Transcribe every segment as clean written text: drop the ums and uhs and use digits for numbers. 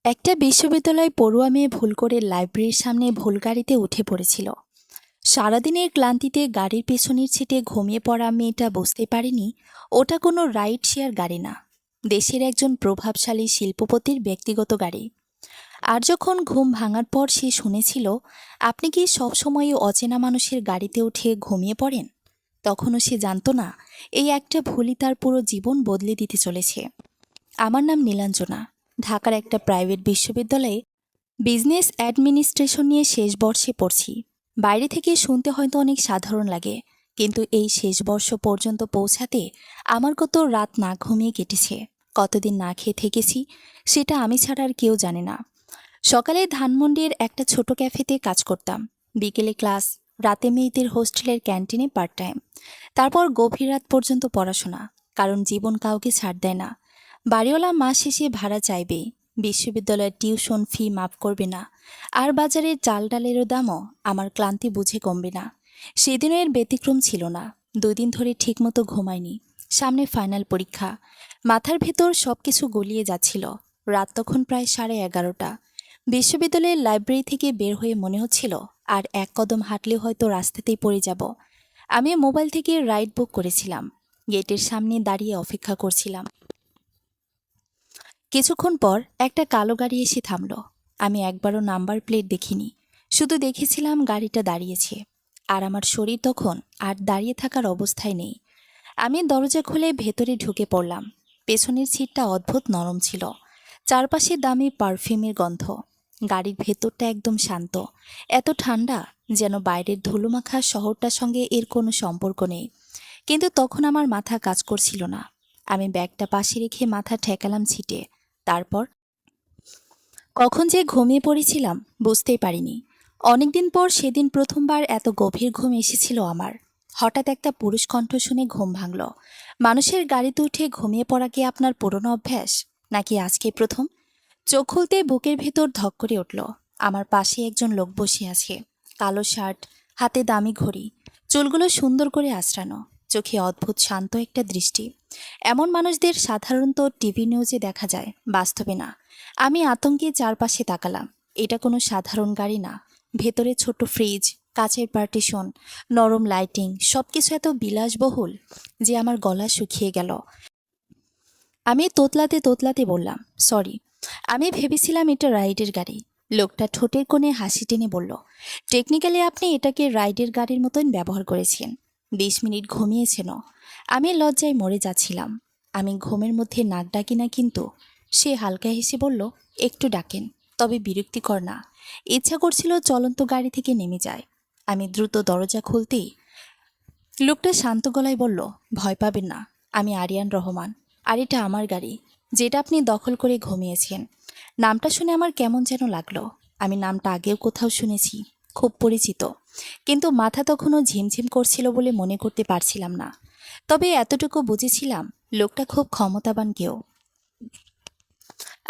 একটা বিশ্ববিদ্যালয় পড়ুয়া মেয়ে ভুল করে লাইব্রেরির সামনে ভুল গাড়িতে উঠে পড়েছিল। সারাদিনের ক্লান্তিতে গাড়ির পেছনের সিটে ঘুমিয়ে পড়া মেয়েটা বুঝতে পারেনি ওটা কোনো রাইড শেয়ার গাড়ি না, দেশের একজন প্রভাবশালী শিল্পপতির ব্যক্তিগত গাড়ি। আর যখন ঘুম ভাঙার পর সে শুনেছিল, আপনি কি সবসময় অচেনা মানুষের গাড়িতে উঠে ঘুমিয়ে পড়েন, তখনও সে জানত না এই একটা ভুলই তার পুরো জীবন বদলে দিতে চলেছে। আমার নাম নীলাঞ্জনা। ঢাকার একটা প্রাইভেট বিশ্ববিদ্যালয়ে বিজনেস অ্যাডমিনিস্ট্রেশন নিয়ে শেষ বর্ষে পড়ছি। বাইরে থেকে শুনতে হয়তো অনেক সাধারণ লাগে, কিন্তু এই শেষ বর্ষ পর্যন্ত পৌঁছাতে আমার কত রাত না ঘুমিয়ে কেটেছে, কতদিন না খেয়ে থেকেছি, সেটা আমি ছাড়া আর কেউ জানে না। সকালে ধানমন্ডির একটা ছোট ক্যাফেতে কাজ করতাম, বিকেলে ক্লাস, রাতে মেয়েদের হোস্টেলের ক্যান্টিনে পার্ট টাইম, তারপর গভীর রাত পর্যন্ত পড়াশোনা। কারণ জীবন কাউকে ছাড় দেয় না। বাড়িওয়ালা মাস শেষে ভাড়া চাইবে, বিশ্ববিদ্যালয়ের টিউশন ফি মাফ করবে না, আর বাজারের চাল ডালেরও দামও আমার ক্লান্তি বুঝে কমবে না। সেদিনও এর ব্যতিক্রম ছিল না। 2 দিন ধরে ঠিকমতো ঘুমায়নি। সামনে ফাইনাল পরীক্ষা। মাথার ভেতর সবকিছু গলিয়ে যাচ্ছিল। রাত তখন প্রায় 11:30। বিশ্ববিদ্যালয়ের লাইব্রেরি থেকে বের হয়ে মনে হচ্ছিল আর এক কদম হাঁটলেও হয়তো রাস্তাতেই পড়ে যাব। আমি মোবাইল থেকে রাইড বুক করেছিলাম। গেটের সামনে দাঁড়িয়ে অপেক্ষা করছিলাম। কিছুক্ষণ পর একটা কালো গাড়ি এসে থামল। আমি একবারও নাম্বার প্লেট দেখিনি, শুধু দেখেছিলাম গাড়িটা দাঁড়িয়েছে। আর আমার শরীর তখন আর দাঁড়িয়ে থাকার অবস্থায় নেই। আমি দরজা খুলে ভেতরে ঢুকে পড়লাম। পেছনের সিটটা অদ্ভুত নরম ছিল, চারপাশে দামি পারফিউমের গন্ধ। গাড়ির ভেতরটা একদম শান্ত, এত ঠান্ডা যেন বাইরের ধুলোমাখা শহরটার সঙ্গে এর কোনো সম্পর্ক নেই। কিন্তু তখন আমার মাথা কাজ করছিল না। আমি ব্যাগটা পাশে রেখে মাথা ঠেকালাম সিটে। তারপর কখন যে ঘুমিয়ে পড়েছিলাম বুঝতেই পারিনি। অনেকদিন পর সেদিন প্রথমবার এত গভীর ঘুম এসেছিল আমার। হঠাৎ একটা পুরুষ কণ্ঠ শুনে ঘুম ভাঙল। মানুষের গাড়িতে উঠে ঘুমিয়ে পড়া কি আপনার পুরনো অভ্যাস, নাকি আজকে প্রথম? চোখ খুলতে বুকের ভেতর ধক করে উঠল। আমার পাশে একজন লোক বসে আছে। কালো শার্ট, হাতে দামি ঘড়ি, চুলগুলো সুন্দর করে আঁচড়ানো, চোখে অদ্ভুত শান্ত একটা দৃষ্টি। এমন মানুষদের সাধারণত টিভি নিউজে দেখা যায়, বাস্তবে না। আমি আতঙ্কে চারপাশে তাকালাম। এটা কোনো সাধারণ গাড়ি না। ভেতরে ছোট ফ্রিজ, কাচের পার্টিশন, নরম লাইটিং, সবকিছু এত বিলাসবহুল যে আমার গলা শুকিয়ে গেল। আমি তোতলাতে তোতলাতে বললাম, সরি, আমি ভেবেছিলাম এটা রাইডের গাড়ি। লোকটা ঠোঁটের কোণে হাসি টেনে বলল, টেকনিক্যালি আপনি এটাকে রাইডের গাড়ির মতন ব্যবহার করেছেন। 20 মিনিট ঘুমিয়েছেনও। আমি লজ্জায় মরে যাচ্ছিলাম। আমি ঘুমের মধ্যে নাক ডাকি না, কিন্তু সে হালকা হেসে বলল, একটু ডাকেন, তবে বিরক্তিকর না। ইচ্ছা করছিল চলন্ত গাড়ি থেকে নেমে যায়। আমি দ্রুত দরজা খুলতেই লোকটা শান্ত গলায় বলল, ভয় পাবেন না, আমি আরিয়ান রহমান। আর এটা আমার গাড়ি, যেটা আপনি দখল করে ঘুমিয়েছেন। নামটা শুনে আমার কেমন যেন লাগলো। আমি নামটা আগেও কোথাও শুনেছি, খুব পরিচিত, কিন্তু মাথা তখনও ঝিমঝিম করছিল বলে মনে করতে পারছিলাম না। তবে এতটুকু বুঝেছিলাম লোকটা খুব ক্ষমতাবান কেউ।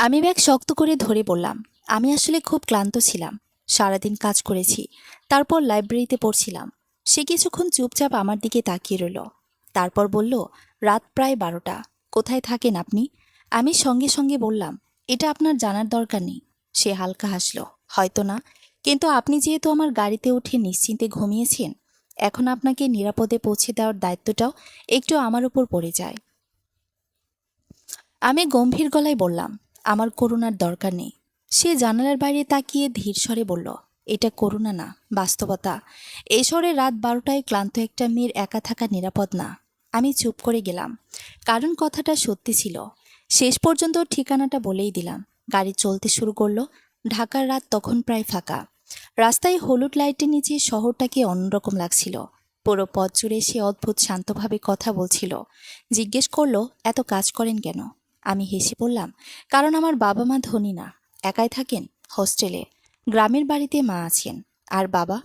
আমি ব্যাগ শক্ত করে ধরে বললাম, আমি আসলে খুব ক্লান্ত ছিলাম, সারাদিন কাজ করেছি, তারপর লাইব্রেরিতে পড়ছিলাম। সে কিছুক্ষণ চুপচাপ আমার দিকে তাকিয়ে রইল। তারপর বলল, রাত প্রায় 12টা, কোথায় থাকেন আপনি? আমি সঙ্গে সঙ্গে বললাম, এটা আপনার জানার দরকার নেই। সে হালকা হাসল, হয়তো না, কিন্তু আপনি যেহেতু আমার গাড়িতে উঠে নিশ্চিন্তে ঘুমিয়েছেন, এখন আপনাকে নিরাপদে পৌঁছে দেওয়ার দায়িত্বটাও একটু আমার উপর পড়ে যায়। আমি গম্ভীর গলায় বললাম, আমার করুণার দরকার নেই। সে জানালার বাইরে তাকিয়ে ধীর স্বরে বলল, এটা করুণা না, বাস্তবতা। এই শহরে রাত 12টায় ক্লান্ত একটা মেয়ের একা থাকা নিরাপদ না। আমি চুপ করে গেলাম, কারণ কথাটা সত্যি ছিল। শেষ পর্যন্ত ঠিকানাটা বলেই দিলাম। গাড়ি চলতে শুরু করলো। ঢাকার রাত তখন প্রায় ফাঁকা। রাস্তায় হলুদ লাইটের নিচে শহরটাকে অন্যরকম লাগছিল। পুরো পথ জুড়ে সে অদ্ভুত শান্তভাবে কথা বলছিল। জিজ্ঞেস করলো, এত কাজ করেন কেন? আমি হেসে বললাম, কারণ আমার বাবা মা ধনী না, একাই থাকেন হোস্টেলে। গ্রামের বাড়িতে মা আছেন। আর বাবা?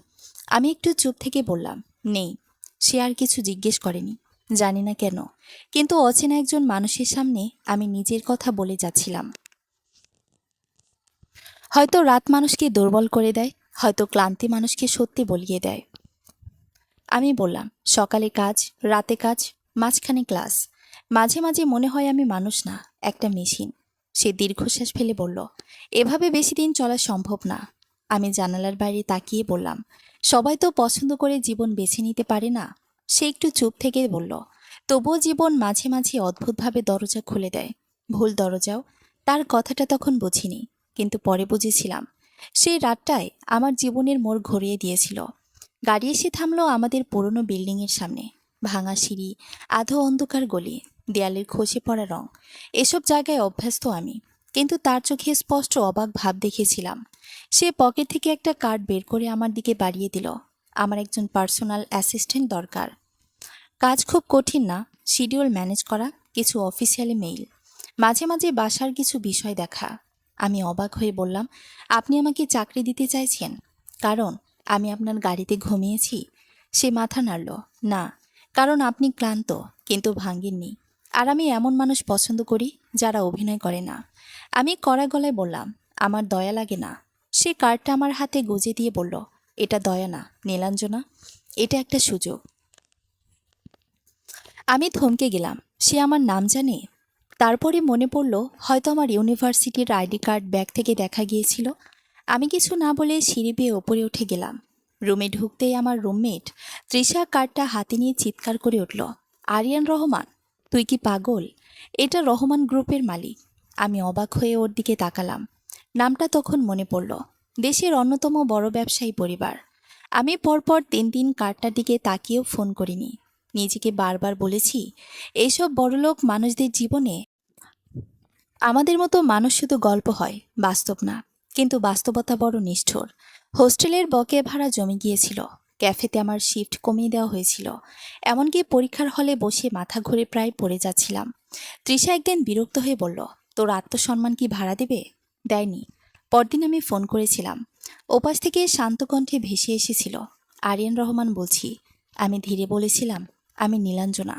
আমি একটু চুপ থেকে বললাম, নেই। সে আর কিছু জিজ্ঞেস করেনি। জানি না কেন, কিন্তু অচেনা একজন মানুষের সামনে আমি নিজের কথা বলে যাচ্ছিলাম। হয়তো রাত মানুষকে দুর্বল করে দেয়, হয়তো ক্লান্তি মানুষকে সত্যি বলিয়ে দেয়। আমি বললাম, সকালে কাজ, রাতে কাজ, মাঝখানে ক্লাস। মাঝে মাঝে মনে হয় আমি মানুষ না, একটা মেশিন। সে দীর্ঘশ্বাস ফেলে বলল, এভাবে বেশি দিন চলা সম্ভব না। আমি জানালার বাইরে তাকিয়ে বললাম, সবাই তো পছন্দ করে জীবন বেছে নিতে পারে না। সে একটু চুপ থেকে বলল, তবুও জীবন মাঝে মাঝে অদ্ভুতভাবে দরজা খুলে দেয়, ভুল দরজাও। তার কথাটা তখন বুঝিনি, কিন্তু পরে বুঝেছিলাম। সেই রাতটায় আমার জীবনের মোড় ঘুরিয়ে দিয়েছিল। গাড়ি এসে থামলো আমাদের পুরনো বিল্ডিংয়ের সামনে। ভাঙা সিঁড়ি, আধো অন্ধকার গলি, দেয়ালের খসে পড়া রং, এসব জায়গায় অভ্যস্ত আমি, কিন্তু তার চোখে স্পষ্ট অবাক ভাব দেখেছিলাম। সে পকেট থেকে একটা কার্ড বের করে আমার দিকে বাড়িয়ে দিল। আমার একজন পার্সোনাল অ্যাসিস্ট্যান্ট দরকার। কাজ খুব কঠিন না, শিডিউল ম্যানেজ করা, কিছু অফিসিয়ালি মেইল, মাঝে মাঝে বাসার কিছু বিষয় দেখা। আমি অবাক হয়ে বললাম, আপনি আমাকে চাকরি দিতে চাইছেন কারণ আমি আপনার গাড়িতে ঘুমিয়েছি? সে মাথা নাড়ল, না, কারণ আপনি ক্লান্ত কিন্তু ভাঙ্গেননি। আর আমি এমন মানুষ পছন্দ করি যারা অভিনয় করে না। আমি কড়া গলায় বললাম, আমার দয়া লাগে না। সে কার্ডটা আমার হাতে গুজে দিয়ে বলল, এটা দয়া না নীলাঞ্জনা, এটা একটা সুযোগ। আমি থমকে গেলাম। সে আমার নাম জানে? তারপরে মনে পড়ল, হয়তো আমার ইউনিভার্সিটির আইডি কার্ড ব্যাগ থেকে দেখা গিয়েছিল। আমি কিছু না বলে সিঁড়ি বেয়ে ওপরে উঠে গেলাম। রুমে ঢুকতেই আমার রুমমেট তৃষা কার্ডটা হাতে নিয়ে চিৎকার করে উঠল, আরিয়ান রহমান, তুই কি পাগল? এটা রহমান গ্রুপের মালিক। আমি অবাক হয়ে ওর দিকে তাকালাম। নামটা তখন মনে পড়ল, দেশের অন্যতম বড় ব্যবসায়ী পরিবার। আমি পরপর 3 দিন কার্ডটার দিকে তাকিয়েও ফোন করিনি। নিজেকে বারবার বলেছি, এইসব বড়লোক মানুষদের জীবনে আমাদের মতো মানুষ শুধু গল্প হয়, বাস্তব না। কিন্তু বাস্তবতা বড় নিষ্ঠুর। হোস্টেলের বকেয়া ভাড়া জমে গিয়েছিল, ক্যাফেতে আমার শিফট কমিয়ে দেওয়া হয়েছিল, এমনকি পরীক্ষার হলে বসে মাথা ঘুরে প্রায় পড়ে যাচ্ছিলাম। তৃষা একদিন বিরক্ত হয়ে বলল, তোর আত্মসম্মান কি ভাড়া দেবে? দেয়নি। পরদিন আমি ফোন করেছিলাম। ওপাশ থেকে শান্ত কণ্ঠে ভেসে এসেছিল, আরিয়ান রহমান বলছি। আমি ধীরে বলেছিলাম, আমি নীলাঞ্জনা।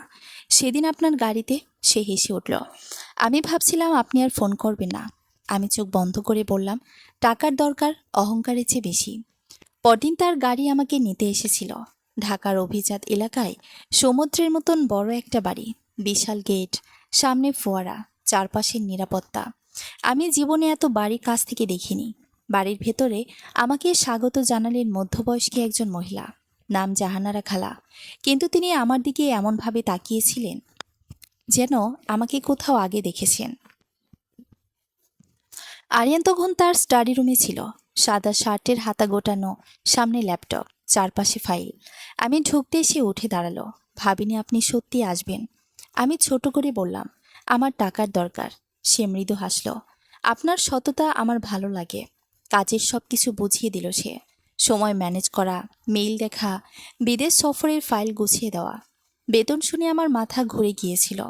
সেদিন আপনার গাড়িতে। সে হেসে উঠল। আমি ভাবছিলাম আপনি আর ফোন করবেন না। আমি চোখ বন্ধ করে বললাম, টাকার দরকার অহংকারের চেয়ে বেশি। পরদিন তার গাড়ি আমাকে নিতে এসেছিল। ঢাকার অভিজাত এলাকায় সমুদ্রের মতন বড় একটা বাড়ি, বিশাল গেট, সামনে ফোয়ারা, চারপাশের নিরাপত্তা। আমি জীবনে এত বাড়ি কাছ থেকে দেখিনি। বাড়ির ভেতরে আমাকে স্বাগত জানালেন মধ্যবয়স্কী একজন মহিলা, নাম জাহানারা খালা। কিন্তু তিনি আমার দিকে এমনভাবে তাকিয়েছিলেন যেন আমাকে কোথাও আগে দেখেছেন। আরিয়ান তখন তার স্টাডি রুমে ছিল, সাদা শার্টের হাতা গোটানো, সামনে ল্যাপটপ, চারপাশে ফাইল। আমি ঢুকতে সে উঠে দাঁড়ালো। ভাবিনি আপনি সত্যি আসবেন। আমি ছোট করে বললাম, আমার টাকার দরকার। সে মৃদু হাসল, আপনার সততা আমার ভালো লাগে। কাজের সব কিছু বুঝিয়ে দিল সে, সময় ম্যানেজ করা, মেইল দেখা, বিদেশ সফরের ফাইল গুছিয়ে দেওয়া। বেতন শুনে আমার মাথা ঘুরে গিয়েছিল।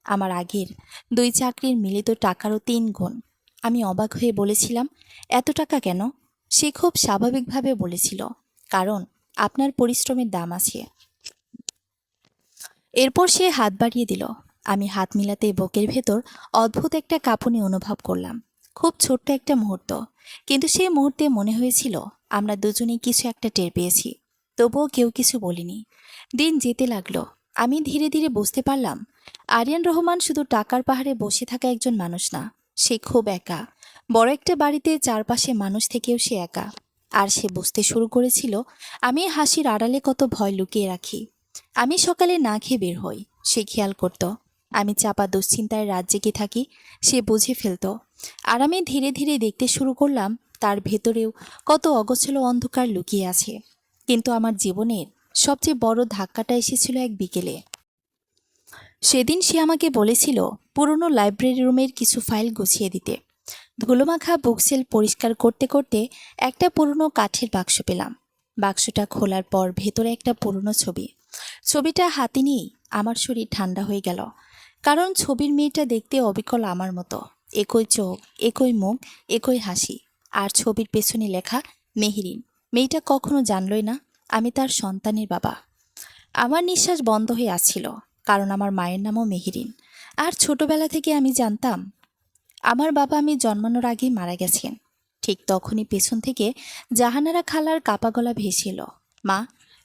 আমার আগের 2 চাকরির মিলিত টাকারও 3 গুণ। আমি অবাক হয়ে বলেছিলাম, এত টাকা কেন? সে খুব স্বাভাবিকভাবে বলেছিল, কারণ আপনার পরিশ্রমের দাম আছে। এরপর সে হাত বাড়িয়ে দিল। আমি হাত মিলাতে বুকের ভেতর অদ্ভুত একটা কাঁপুনি অনুভব করলাম। খুব ছোট্ট একটা মুহূর্ত, কিন্তু সেই মুহূর্তে মনে হয়েছিল আমরা দুজনেই কিছু একটা টের পেয়েছি। তবুও কেউ কিছু বলিনি। দিন যেতে লাগলো। আমি ধীরে ধীরে বুঝতে পারলাম, আরিয়ান রহমান শুধু টাকার পাহাড়ে বসে থাকা একজন মানুষ না, সে খুব একা। বড় একটা বাড়িতে চারপাশে মানুষ থেকেও সে একা। আর সে বুঝতে শুরু করেছিল আমি হাসির আড়ালে কত ভয় লুকিয়ে রাখি। আমি সকালে না খেয়ে বের হই, সে খেয়াল করত। আমি চাপা দুশ্চিন্তায় রাত জেগে থাকি, সে বুঝে ফেলত। আর আমি ধীরে ধীরে দেখতে শুরু করলাম তার ভেতরেও কত অগোছালো অন্ধকার লুকিয়ে আছে। কিন্তু আমার জীবনের সবচেয়ে বড় ধাক্কাটা এসেছিল এক বিকেলে। সেদিন সে আমাকে বলেছিল পুরনো লাইব্রেরি রুমের কিছু ফাইল গুছিয়ে দিতে। ধুলোমাখা বুকসেল পরিষ্কার করতে করতে একটা পুরনো কাঠের বাক্স পেলাম। বাক্সটা খোলার পর ভেতরে একটা পুরনো ছবি। ছবিটা হাতে নিয়েই আমার শরীর ঠান্ডা হয়ে গেল, কারণ ছবির মেয়েটা দেখতে অবিকল আমার মতো, একই চোখ, একই মুখ, একই হাসি। আর ছবির পেছনে লেখা মেহেরিন। মেয়েটা কখনো জানলই না আমি তার সন্তানের বাবা। আমার নিঃশ্বাস বন্ধ হয়ে আসছিল, কারণ আমার মায়ের নামও মেহেরিন। আর ছোটবেলা থেকে আমি জানতাম আমার বাবা আমি জন্মানোর আগেই মারা গেছেন। ঠিক তখনই পেছন থেকে জাহানারা খালার কাপা গলা ভেসে এলো, মা,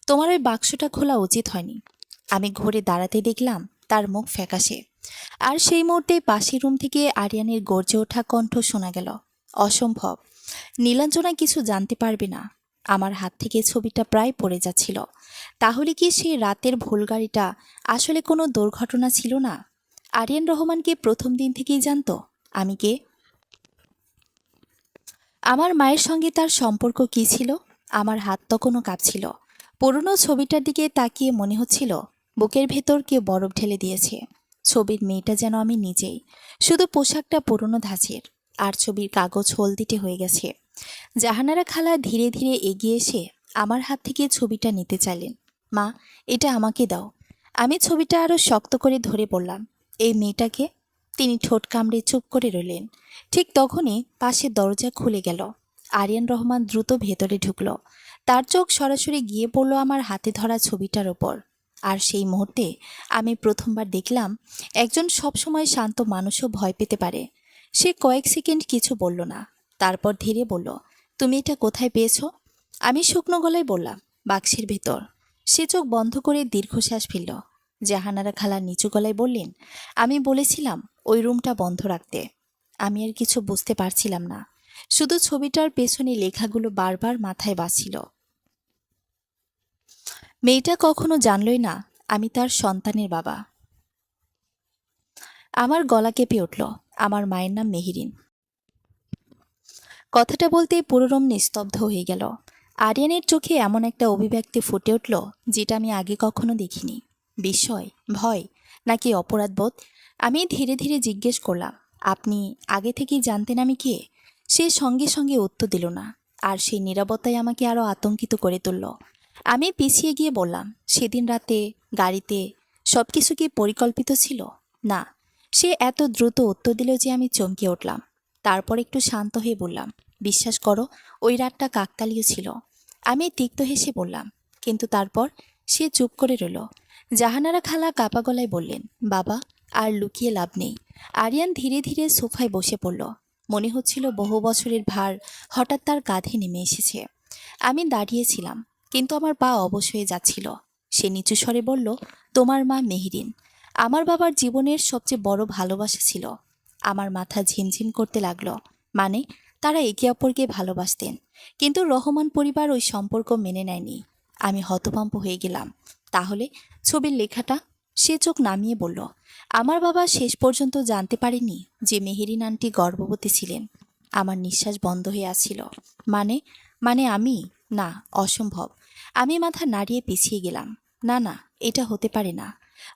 তোমার ওই বাক্সটা খোলা উচিত হয়নি। আমি ঘুরে দাঁড়াতে দেখলাম তার মুখ ফ্যাকাশে। আর সেই মুহূর্তে পাশের রুম থেকে আরিয়ানের গর্জে ওঠা কণ্ঠ শোনা গেল, অসম্ভব, নীলাঞ্জনা কিছু জানতে পারবে না। আমার হাত থেকে ছবিটা প্রায় পড়ে যাচ্ছিল। তাহলে কি সেই রাতের ভুল গাড়িটা আসলে কোনো দুর্ঘটনা ছিল না? আরিয়ান রহমানকে প্রথম দিন থেকেই জানতো আমি কে, আমার মায়ের সঙ্গে তার সম্পর্ক কী ছিল। আমার হাত তখনও কাঁপছিল। পুরনো ছবিটার দিকে তাকিয়ে মনে হচ্ছিল বুকের ভেতর কেউ বরফ ঢেলে দিয়েছে। ছবির মেয়েটা যেন আমি নিজেই, শুধু পোশাকটা পুরনো ধাঁচের, আর ছবির কাগজ হলদিটে হয়ে গেছে। জাহানারা খালা ধীরে ধীরে এগিয়ে এসে আমার হাত থেকে ছবিটা নিতে চাইলেন। মা, এটা আমাকে দাও। আমি ছবিটা আরও শক্ত করে ধরে বললাম, এই মেয়েটাকে? তিনি ঠোঁট কামড়ে চুপ করে রইলেন। ঠিক তখনই পাশে দরজা খুলে গেল। আরিয়ান রহমান দ্রুত ভেতরে ঢুকল। তার চোখ সরাসরি গিয়ে পড়ল আমার হাতে ধরা ছবিটার ওপর। আর সেই মুহূর্তে আমি প্রথমবার দেখলাম একজন সবসময় শান্ত মানুষও ভয় পেতে পারে। সে কয়েক সেকেন্ড কিছু বলল না, তারপর ধীরে বলল, তুমি এটা কোথায় পেয়েছো? আমি শুকনো গলায় বললাম, বাক্সের ভেতর। সে চোখ বন্ধ করে দীর্ঘশ্বাস ফেলল। জাহানারা খালা নিচু গলায় বললেন, আমি বলেছিলাম ওই রুমটা বন্ধ রাখতে। আমি আর কিছু বুঝতে পারছিলাম না, শুধু ছবিটার পেছনে লেখাগুলো বারবার মাথায় বাজছিল। মেয়েটা কখনো জানলই না আমি তার সন্তানের বাবা। আমার গলা কেঁপে উঠল। আমার মায়ের নাম মেহেরিন। কথাটা বলতে পুরো রুম নিস্তব্ধ হয়ে গেল। আরিয়ানের চোখে এমন একটা অভিব্যক্তি ফুটে উঠল যেটা আমি আগে কখনো দেখিনি। বিস্ময়, ভয়, নাকি অপরাধবোধ? আমি ধীরে ধীরে জিজ্ঞেস করলাম, আপনি আগে থেকেই জানতেন আমি কে? সে সঙ্গে সঙ্গে উত্তর দিল না, আর সেই নীরবতাই আমাকে আরও আতঙ্কিত করে তুলল। আমি পিছিয়ে গিয়ে বললাম, সেদিন রাতে গাড়িতে সব কিছু কি পরিকল্পিত ছিল? না। সে এত দ্রুত উত্তর দিল যে আমি চমকে উঠলাম। তারপর একটু শান্ত হয়ে বললাম, বিশ্বাস করো, ওই রাতটা কাকতালীয় ছিল। আমি তিক্ত হেসে বললাম, কিন্তু তারপর? সে চুপ করে রইল। জাহানারা খালা কাপা গলায় বললেন, বাবা, আর লুকিয়ে লাভ নেই। আরিয়ান ধীরে ধীরে সোফায় বসে পড়ল। মনে হচ্ছিল বহু বছরের ভার হঠাৎ তার কাঁধে নেমে এসেছে। আমি দাঁড়িয়েছিলাম, কিন্তু আমার পা অবশ হয়ে যাচ্ছিল। সে নিচু স্বরে বলল, তোমার মা মেহেরিন আমার বাবার জীবনের সবচেয়ে বড় ভালোবাসা ছিল। আমার মাথা ঝিমঝিম করতে লাগলো। মানে, তারা একে অপরকে ভালোবাসতেন, কিন্তু রহমান পরিবার ওই সম্পর্ক মেনে নেয়নি। আমি হতভম্ব হয়ে গেলাম। তাহলে ছবির লেখাটা? সে চোখ নামিয়ে বলল, আমার বাবা শেষ পর্যন্ত জানতে পারেনি যে মেহেরিন আন্টি গর্ভবতী ছিলেন। আমার নিঃশ্বাস বন্ধ হয়ে আসছিল। মানে মানে আমি? না, অসম্ভব। আমি মাথা নাড়িয়ে পিছিয়ে গেলাম। না না, এটা হতে পারে না।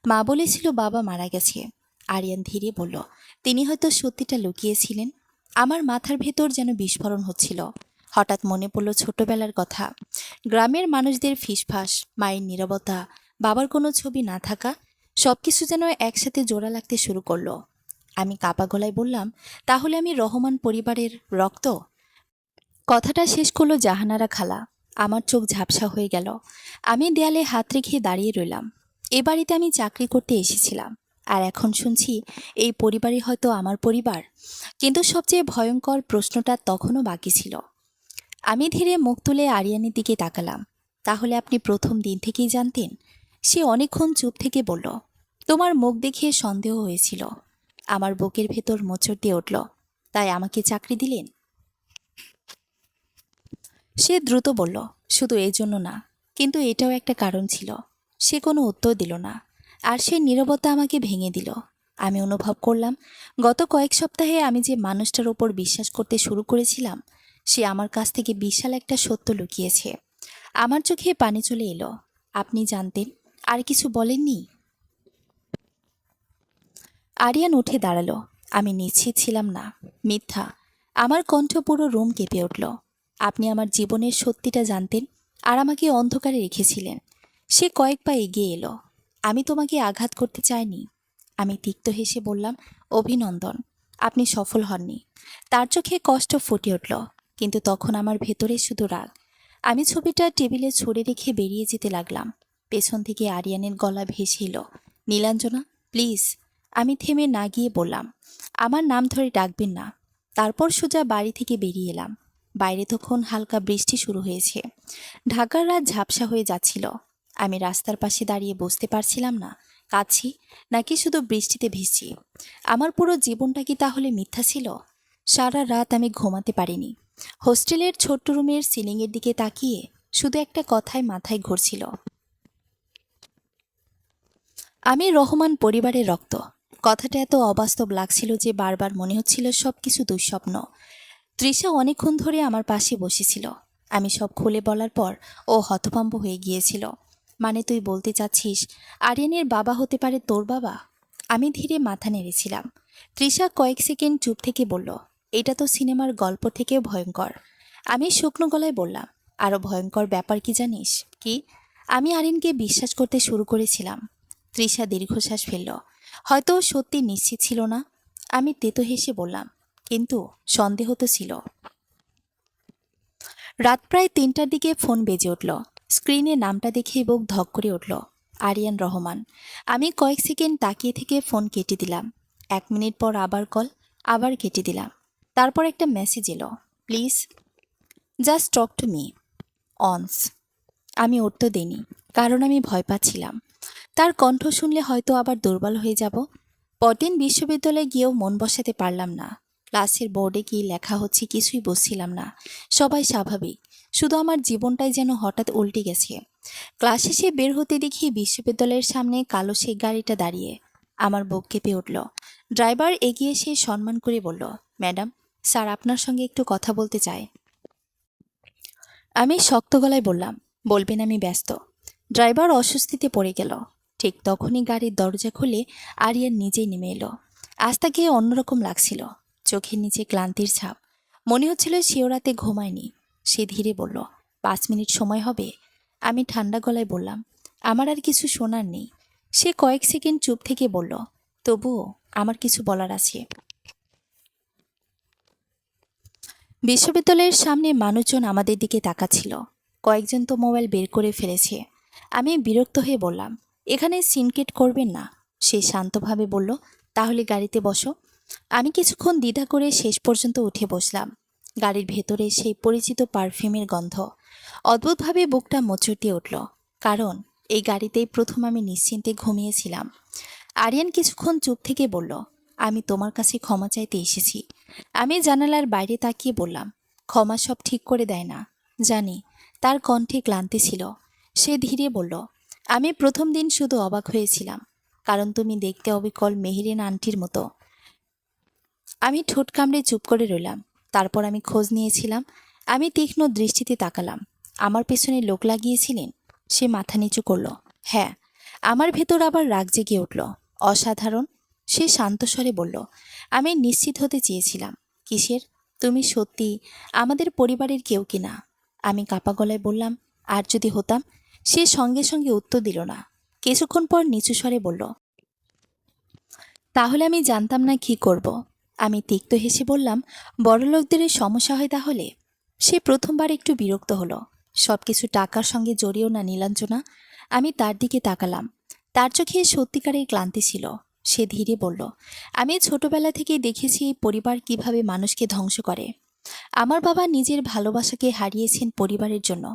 মা বলেছিল বাবা মারা গেছে। আরিয়ান ধীরে বলল, তিনি হয়তো সত্যিটা লুকিয়েছিলেন। আমার মাথার ভেতর যেন বিস্ফোরণ হচ্ছিল। হঠাৎ মনে পড়ল ছোটবেলার কথা। গ্রামের মানুষদের ফিসফাস, মায়ের নীরবতা, বাবার কোনো ছবি না থাকা, সবকিছু যেন একসাথে জোড়া লাগতে শুরু করলো। আমি কাপা গলায় বললাম, তাহলে আমি রহমান পরিবারের রক্ত? কথাটা শেষ করলো জাহানারা খালা। আমার চোখ ঝাপসা হয়ে গেল। আমি দেয়ালে হাত রেখে দাঁড়িয়ে রইলাম। এ বাড়িতে আমি চাকরি করতে এসেছিলাম, আর এখন শুনছি এই পরিবারই হয়তো আমার পরিবার। কিন্তু সবচেয়ে ভয়ঙ্কর প্রশ্নটা তখনও বাকি ছিল। আমি ধীরে মুখ তুলে আরিয়ানের দিকে তাকালাম। তাহলে আপনি প্রথম দিন থেকেই জানতেন? সে অনেকক্ষণ চুপ থেকে বলল, তোমার মুখ দেখে সন্দেহ হয়েছিল। আমার বুকের ভেতর মোচড় দিয়ে উঠল। তাই আমাকে চাকরি দিলেন? সে দ্রুত বলল, শুধু এই জন্য না, কিন্তু এটাও একটা কারণ ছিল। সে কোনো উত্তর দিল না, আর সেই নীরবতা আমাকে ভেঙে দিল। আমি অনুভব করলাম গত কয়েক সপ্তাহে আমি যে মানুষটার ওপর বিশ্বাস করতে শুরু করেছিলাম, সে আমার কাছ থেকে বিশাল একটা সত্য লুকিয়েছে। আমার চোখে পানি চলে এলো। আপনি জানতেন, আর কিছু বলেননি? আরিয়ান উঠে দাঁড়ালো। আমি নিশ্চিত ছিলাম না। মিথ্যা। আমার কণ্ঠ পুরো রুম কেঁপে উঠল। আপনি আমার জীবনের সত্যিটা জানতেন, আর আমাকে অন্ধকারে রেখেছিলেন। সে কয়েক পা এগিয়ে এলো। আমি তোমাকে আঘাত করতে চাইনি। আমি তিক্ত হেসে বললাম, অভিনন্দন, আপনি সফল হননি। তার চোখে কষ্ট ফুটে উঠল, কিন্তু তখন আমার ভেতরে শুধু রাগ। আমি ছবিটা টেবিলে ছড়ে রেখে বেরিয়ে যেতে লাগলাম। পেছন থেকে আরিয়ানের গলা ভেসে এলো, নীলাঞ্জনা, প্লিজ। আমি থেমে না গিয়ে বললাম, আমার নাম ধরে ডাকবেন না। তারপর সোজা বাড়ি থেকে বেরিয়ে এলাম। বাইরে তখন হালকা বৃষ্টি শুরু হয়েছে। ঢাকার রাত ঝাপসা হয়ে যাচ্ছিল। আমি রাস্তার পাশে দাঁড়িয়ে বুঝতে পারছিলাম না কাঁদছি নাকি শুধু বৃষ্টিতে ভিজছি? আমার পুরো জীবনটা কি তাহলে মিথ্যা ছিল? সারা রাত আমি ঘুমাতে পারিনি। হোস্টেলের ছোট্ট রুমের সিলিংয়ের দিকে তাকিয়ে শুধু একটা কথাই মাথায় ঘুরছিল, আমি রহমান পরিবারের রক্ত। কথাটা এত অবাস্তব লাগছিল যে বারবার মনে হচ্ছিল সবকিছু দুঃস্বপ্ন। তৃষা অনেকক্ষণ ধরে আমার পাশে বসেছিল। আমি সব খুলে বলার পর ও হতভম্ব হয়ে গিয়েছিল। মানে তুই বলতে চাচ্ছিস আরিয়ানের বাবা হতে পারে তোর বাবা? আমি ধীরে মাথা নেড়েছিলাম। তৃষা কয়েক সেকেন্ড চুপ থেকে বলল, এটা তো সিনেমার গল্প থেকেও ভয়ঙ্কর। আমি শুকনো গলায় বললাম, আরও ভয়ঙ্কর ব্যাপার কি জানিস? কি? আমি আরিনকে বিশ্বাস করতে শুরু করেছিলাম। তৃষা দীর্ঘশ্বাস ফেলল। হয়তো ও সত্যি নিশ্চিত ছিল না। আমি তেতো হেসে বললাম, কিন্তু সন্দেহ তো ছিল। রাত প্রায় ৩টার দিকে ফোন বেজে উঠল। স্ক্রিনে নামটা দেখে বুক ধক করে উঠল। আরিয়ান রহমান। আমি কয়েক সেকেন্ড তাকিয়ে থেকে ফোন কেটে দিলাম। ১ মিনিট পর আবার কল, আবার কেটে দিলাম। তারপর একটা মেসেজ এলো, please just talk to me once. আমি উত্তর দিইনি, কারণ আমি ভয় পাচ্ছিলাম তার কণ্ঠ শুনলে হয়তো আবার দুর্বল হয়ে যাব। পরদিন বিশ্ববিদ্যালয়ে গিয়েও মন বসাতে পারলাম না। ক্লাসের বোর্ডে কি লেখা হচ্ছে কিছুই বুঝছিলাম না। সবাই স্বাভাবিক, শুধু আমার জীবনটাই যেন হঠাৎ উল্টে গেছে। ক্লাস শেষে বের হতে দেখি বিশ্ববিদ্যালয়ের সামনে কালো সেই গাড়িটা দাঁড়িয়ে। আমার বুক কেঁপে উঠল। ড্রাইভার এগিয়ে এসে সম্মান করে বলল, ম্যাডাম, স্যার আপনার সঙ্গে একটু কথা বলতে চায়। আমি শক্ত গলায় বললাম, বলবেন আমি ব্যস্ত। ড্রাইভার অস্বস্তিতে পড়ে গেল। ঠিক তখনই গাড়ির দরজা খুলে আরিয়ান নিজেই নেমে এলো। আজ তাকে অন্যরকম লাগছিল। চোখের নিচে ক্লান্তির ছাপ। মনে হচ্ছিল সেও রাতে ঘুমায়নি। সে ধীরে বলল, 5 মিনিট সময় হবে? আমি ঠান্ডা গলায় বললাম, আমার আর কিছু শোনার নেই। সে কয়েক সেকেন্ড চুপ থেকে বলল, তবুও আমার কিছু বলার আছে। বিশ্ববিদ্যালয়ের সামনে মানুষজন আমাদের দিকে তাকাচ্ছিল। কয়েকজন তো মোবাইল বের করে ফেলেছে। আমি বিরক্ত হয়ে বললাম, এখানে সিনক্রেট করবেন না। সে শান্তভাবে বলল, তাহলে গাড়িতে বসো। আমি কিছুক্ষণ দ্বিধা করে শেষ পর্যন্ত উঠে বসলাম। গাড়ির ভেতরে সেই পরিচিত পারফিউমের গন্ধ। অদ্ভুতভাবে বুকটা মোচড় দিয়ে উঠল, কারণ এই গাড়িতেই প্রথম আমি নিশ্চিন্তে ঘুমিয়েছিলাম। আরিয়ান কিছুক্ষণ চুপ থেকে বলল, আমি তোমার কাছে ক্ষমা চাইতে এসেছি। আমি জানালার বাইরে তাকিয়ে বললাম, ক্ষমা সব ঠিক করে দেয় না জানি। তার কণ্ঠে ক্লান্তি ছিল। সে ধীরে বলল, আমি প্রথম দিন শুধু অবাক হয়েছিলাম, কারণ তুমি দেখতে অবিকল মেহেরিন আন্টির মতো। আমি ঠোঁট কামড়ে চুপ করে রইলাম। তারপর আমি খোঁজ নিয়েছিলাম। আমি তীক্ষ্ণ দৃষ্টিতে তাকালাম। আমার পেছনে লোক লাগিয়েছিলেন? সে মাথা নিচু করল, হ্যাঁ। আমার ভেতর আবার রাগ জেগে উঠল। অসাধারণ। সে শান্ত স্বরে বলল, আমি নিশ্চিত হতে চেয়েছিলাম। কিসের? তুমি সত্যি আমাদের পরিবারের কেউ কিনা? আমি কাপা গলায় বললাম, আর যদি হতাম? সে সঙ্গে সঙ্গে উত্তর দিল না। কিছুক্ষণ পর নিচু স্বরে বলল, তাহলে আমি জানতাম না কি করব। আমি তিক্ত হেসে বললাম, বড়লোকদের এই সমস্যা হয় তাহলে? সে প্রথমবার একটু বিরক্ত হলো। সবকিছু টাকার সঙ্গে জড়িয়েও না নীলাঞ্জনা। আমি তার দিকে তাকালাম। তার চোখে সত্যিকারের ক্লান্তি ছিল। সে ধীরে বলল, আমি ছোটবেলা থেকেই দেখেছি এই পরিবার কিভাবে মানুষকে ধ্বংস করে। আমার বাবা নিজের ভালোবাসাকে হারিয়েছেন পরিবারের জন্য।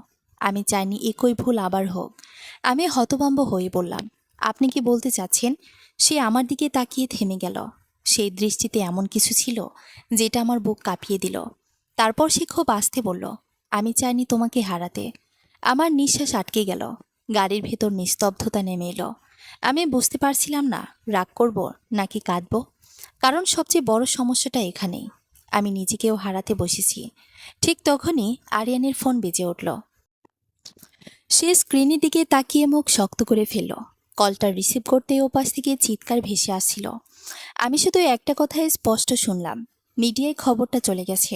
আমি চাইনি একই ভুল আবার হোক। আমি হতভম্ব হয়ে বললাম, আপনি কি বলতে চাচ্ছেন? সে আমার দিকে তাকিয়ে থেমে গেল। সেই দৃষ্টিতে এমন কিছু ছিল যেটা আমার বুক কাঁপিয়ে দিল। তারপর সে খুব আস্তে বলল, আমি চাইনি তোমাকে হারাতে। আমার নিঃশ্বাস আটকে গেল। গাড়ির ভেতর নিস্তব্ধতা নেমে এলো। আমি বুঝতে পারছিলাম না রাগ করব নাকি কাঁদব, কারণ সবচেয়ে বড় সমস্যাটা এখানেই। আমি নিজেকেও হারাতে বসেছি। ঠিক তখনই আরিয়ানের ফোন বেজে উঠল। সে স্ক্রিনের দিকে তাকিয়ে মুখ শক্ত করে ফেলল। কলটা রিসিভ করতে ওপাশ থেকে চিৎকার ভেসে আসছিল। আমি শুধু একটা কথাই স্পষ্ট শুনলাম, মিডিয়ায় খবরটা চলে গেছে।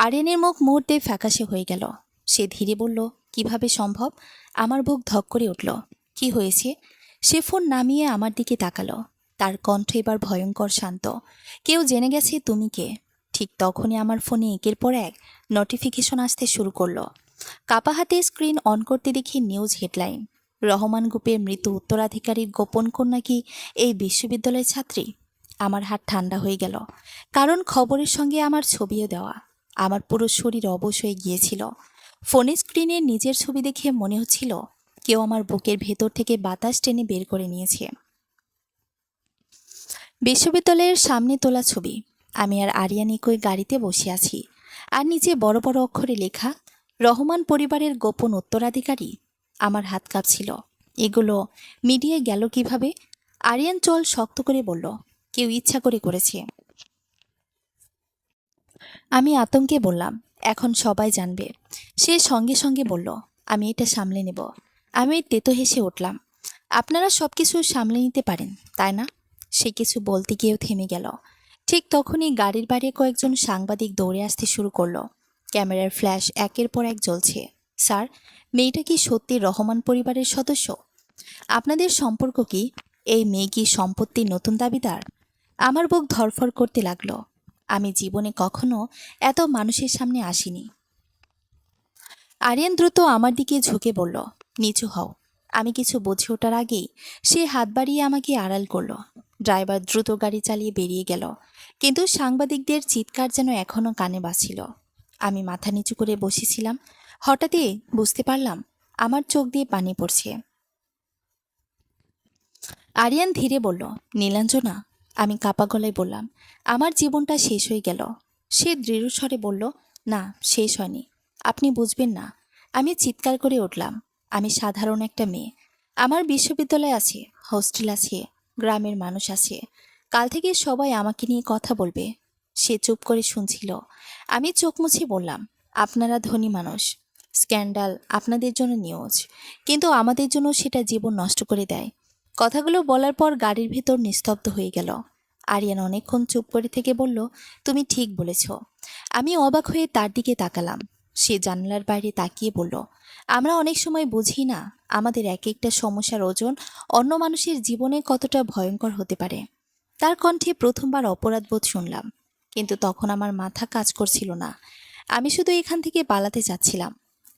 আরিয়ানের মুখ মুহূর্তে ফ্যাকাশে হয়ে গেল। সে ধীরে বলল, কিভাবে সম্ভব? আমার বুক ধক করে উঠল। কি হয়েছে? সে ফোন নামিয়ে আমার দিকে তাকালো। তার কণ্ঠ এবার ভয়ঙ্কর শান্ত। কেউ জেনে গেছে তুমি কে? ঠিক তখনই আমার ফোনে একের পর এক নোটিফিকেশন আসতে শুরু করলো। কাপা হাতে স্ক্রিন অন করতে দেখি নিউজ হেডলাইন, রহমান গ্রুপের মৃত উত্তরাধিকারীর গোপন কন্যা কি এই বিশ্ববিদ্যালয়ের ছাত্রী। আমার হাত ঠান্ডা হয়ে গেল, কারণ খবরের সঙ্গে আমার ছবিও দেওয়া। আমার পুরো শরীর অবশ হয়ে গিয়েছিল। ফোনের স্ক্রিনে নিজের ছবি দেখে মনে হচ্ছিল কেউ আমার বুকের ভেতর থেকে বাতাস টেনে বের করে নিয়েছে। বিশ্ববিদ্যালয়ের সামনে তোলা ছবি। আমি আর আরিয়ান একই গাড়িতে বসে আছি, আর নিচে বড় বড় অক্ষরে লেখা, রহমান পরিবারের গোপন উত্তরাধিকারী। আমার হাত কাঁপছিল। এগুলো মিডিয়ায় গেল কিভাবে? আরিয়ান চল শক্ত করে বলল, কেউ ইচ্ছা করে করেছে। আমি আতঙ্কে বললাম, এখন সবাই জানবে। সে সঙ্গে সঙ্গে বলল, আমি এটা সামলে নেব। আমি তেতো হেসে উঠলাম, আপনারা সব কিছু সামলে নিতে পারেন তাই না? সে কিছু বলতে গিয়েও থেমে গেল। ঠিক তখনই গাড়ির বাইরে কয়েকজন সাংবাদিক দৌড়ে আসতে শুরু করলো। ক্যামেরার ফ্ল্যাশ একের পর এক জ্বলছে। স্যার, মেয়েটা কি সত্যি রহমান পরিবারের সদস্য? আপনাদের সম্পর্ক কি? এই মেয়ে কি সম্পত্তির নতুন দাবিদার? আমার বুক ধড়ফড় করতে লাগলো। আমি জীবনে কখনো এত মানুষের সামনে আসিনি। আরিয়ান দ্রুত আমার দিকে ঝুঁকে বলল, নিচু হও। আমি কিছু বুঝে ওঠার আগেই সে হাত বাড়িয়ে আমাকে আড়াল করলো। ড্রাইভার দ্রুত গাড়ি চালিয়ে বেরিয়ে গেল, কিন্তু সাংবাদিকদের চিৎকার যেন এখনও কানে বাজছিল। আমি মাথা নিচু করে বসেছিলাম। হঠাৎই বুঝতে পারলাম আমার চোখ দিয়ে পানি পড়ছে। আরিয়ান ধীরে বলল, নীলাঞ্জনা। আমি কাপা গলায় বললাম, আমার জীবনটা শেষ হয়ে গেল। সে দৃঢ়স্বরে বলল, না, শেষ হয়নি। আপনি বুঝবেন না। আমি চিৎকার করে উঠলাম, আমি সাধারণ একটা মেয়ে। আমার বিশ্ববিদ্যালয় আছে, হোস্টেল আছে, গ্রামের মানুষ আছে। কাল থেকে সবাই আমাকে নিয়ে কথা বলবে। সে চুপ করে শুনছিল। আমি চোখ মুছে বললাম, আপনারা ধনী মানুষ। স্ক্যান্ডাল আপনাদের জন্য নিউজ, কিন্তু আমাদের জন্য সেটা জীবন নষ্ট করে দেয়। কথাগুলো বলার পর গাড়ির ভেতর নিস্তব্ধ হয়ে গেল। আরিয়ান অনেকক্ষণ চুপ করে থেকে বলল, তুমি ঠিক বলেছ। আমি অবাক হয়ে তার দিকে তাকালাম। সে জানালার বাইরে তাকিয়ে বলল, আমরা অনেক সময় বুঝি না আমাদের এক একটা সমস্যার ওজন অন্য মানুষের জীবনে কতটা ভয়ঙ্কর হতে পারে। তার কণ্ঠে প্রথমবার অপরাধবোধ শুনলাম, কিন্তু তখন আমার মাথা কাজ করছিল না। আমি শুধু এখান থেকে পালাতে চাচ্ছিলাম।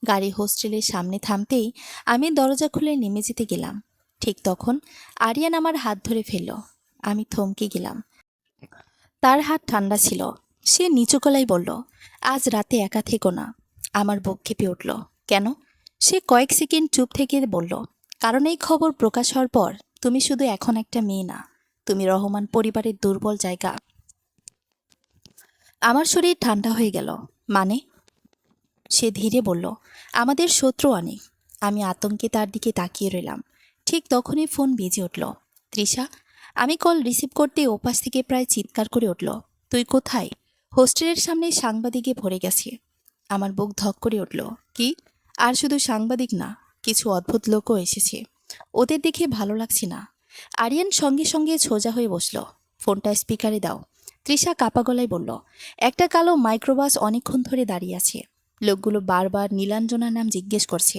গাড়ি হোস্টেলের সামনে থামতেই আমি দরজা খুলে নেমে যেতে গেলাম। ঠিক তখন আরিয়ান আমার হাত ধরে ফেলল। আমি থমকে গেলাম। তার হাত ঠান্ডা ছিল। সে নিচু গলায় বলল, আজ রাতে একা থেকো না। আমার বুক কেঁপে উঠল। কেন? সে কয়েক সেকেন্ড চুপ থেকে বলল, কারণ এই খবর প্রকাশ হওয়ার পর তুমি শুধু এখন একটা মেয়ে না, তুমি রহমান পরিবারের দুর্বল জায়গা। আমার শরীর ঠান্ডা হয়ে গেল। মানে? সে ধীরে বলল, আমাদের শত্রু অনেক। আমি আতঙ্কে তার দিকে তাকিয়ে রইলাম। ঠিক তখনই ফোন বেজে উঠল। তৃষা। আমি কল রিসিভ করতে ওপাশ থেকে প্রায় চিৎকার করে উঠল, তুই কোথায়? হোস্টেলের সামনে সাংবাদিকে ভরে গেছে। আমার বুক ধক করে উঠল। কি? আর শুধু সাংবাদিক না, কিছু অদ্ভুত লোকও এসেছে। ওদের দেখে ভালো লাগছে না। আরিয়ান সঙ্গে সঙ্গে সোজা হয়ে বসল। ফোনটা স্পিকারে দাও। তৃষা কাপা গলায় বলল, একটা কালো মাইক্রোবাস অনেকক্ষণ ধরে দাঁড়িয়ে আছে। লোকগুলো বারবার নীলাঞ্জনার নাম জিজ্ঞেস করছে।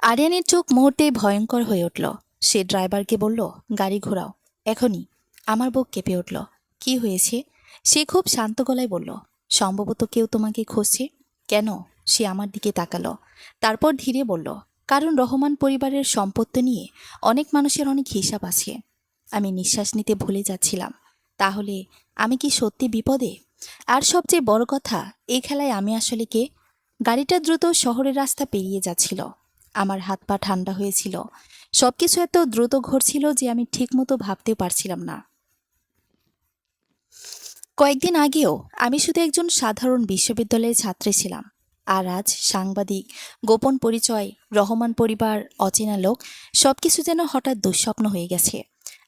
আরিয়ানের চোখ মুহূর্তেই ভয়ঙ্কর হয়ে উঠল। সে ড্রাইভারকে বলল, গাড়ি ঘোরাও, এখনই। আমার বুক কেঁপে উঠল। কি হয়েছে? সে খুব শান্ত গলায় বলল, সম্ভবত কেউ তোমাকে খুঁজছে। কেন? সে আমার দিকে তাকালো। তারপর ধীরে বলল, কারণ রহমান পরিবারের সম্পত্তি নিয়ে অনেক মানুষের অনেক হিসাব আছে। আমি নিঃশ্বাস নিতে ভুলে যাচ্ছিলাম। তাহলে আমি কি সত্যি বিপদে? আর সবচেয়ে বড় কথা, এই খেলায় আমি আসলে কে? গাড়িটা দ্রুত শহরের রাস্তা পেরিয়ে যাচ্ছিল। আমার হাত পা ঠান্ডা হয়েছিল। সবকিছু এত দ্রুত ঘটছিল যে আমি ঠিকমতো ভাবতেও পারছিলাম না। কয়েকদিন আগেও আমি শুধু একজন সাধারণ বিশ্ববিদ্যালয়ের ছাত্রী ছিলাম, আর আজ সাংবাদিক, গোপন পরিচয়, রহমান পরিবার, অচেনা লোক, সবকিছু যেন হঠাৎ দুঃস্বপ্ন হয়ে গেছে।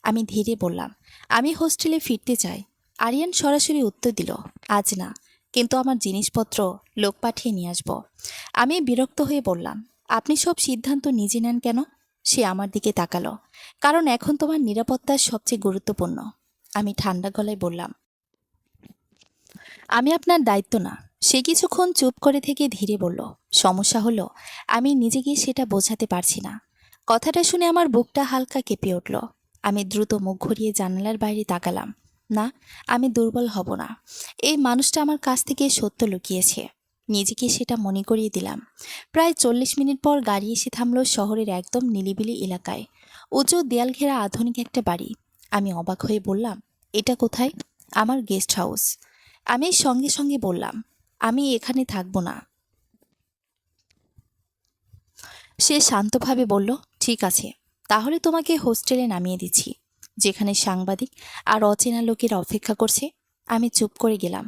আমি ধীরে বললাম, আমি হোস্টেলে ফিরতে চাই। আরিয়ান সরাসরি উত্তর দিল, আজ না, কিন্তু আমার জিনিসপত্র লোক পাঠিয়ে নিয়ে আসবো। আমি বিরক্ত হয়ে বললাম, আপনি সব সিদ্ধান্ত নিজে নেন কেন? সে আমার দিকে তাকালো, কারণ এখন তোমার নিরাপত্তা সবচেয়ে গুরুত্বপূর্ণ। আমি ঠান্ডা গলায় বললাম, আমি আপনার দায়িত্ব না। সে কিছুক্ষণ চুপ করে থেকে ধীরে বলল, সমস্যা হলো আমি নিজেকে সেটা বোঝাতে পারছি না। কথাটা শুনে আমার বুকটা হালকা কেঁপে উঠল। আমি দ্রুত মুখ ঘুরিয়ে জানালার বাইরে তাকালাম। না, আমি দুর্বল হব না। এই মানুষটা আমার কাছ থেকে সত্য লুকিয়েছে। নিজেকে সেটা মনে করিয়ে দিলাম। প্রায় 40 মিনিট পর গাড়ি এসে থামল শহরের একদম নিলিবিলি এলাকায়। উঁচু দেয়াল ঘেরা আধুনিক একটা বাড়ি। আমি অবাক হয়ে বললাম, এটা কোথায়? আমার গেস্ট হাউস। আমি সঙ্গে সঙ্গে বললাম, আমি এখানে থাকবো না। সে শান্তভাবে বলল, ঠিক আছে, তাহলে তোমাকে হোস্টেলে নামিয়ে দিচ্ছি। যেখানে সাংবাদিক আর অচেনা লোকেরা অপেক্ষা করছে। আমি চুপ করে গেলাম,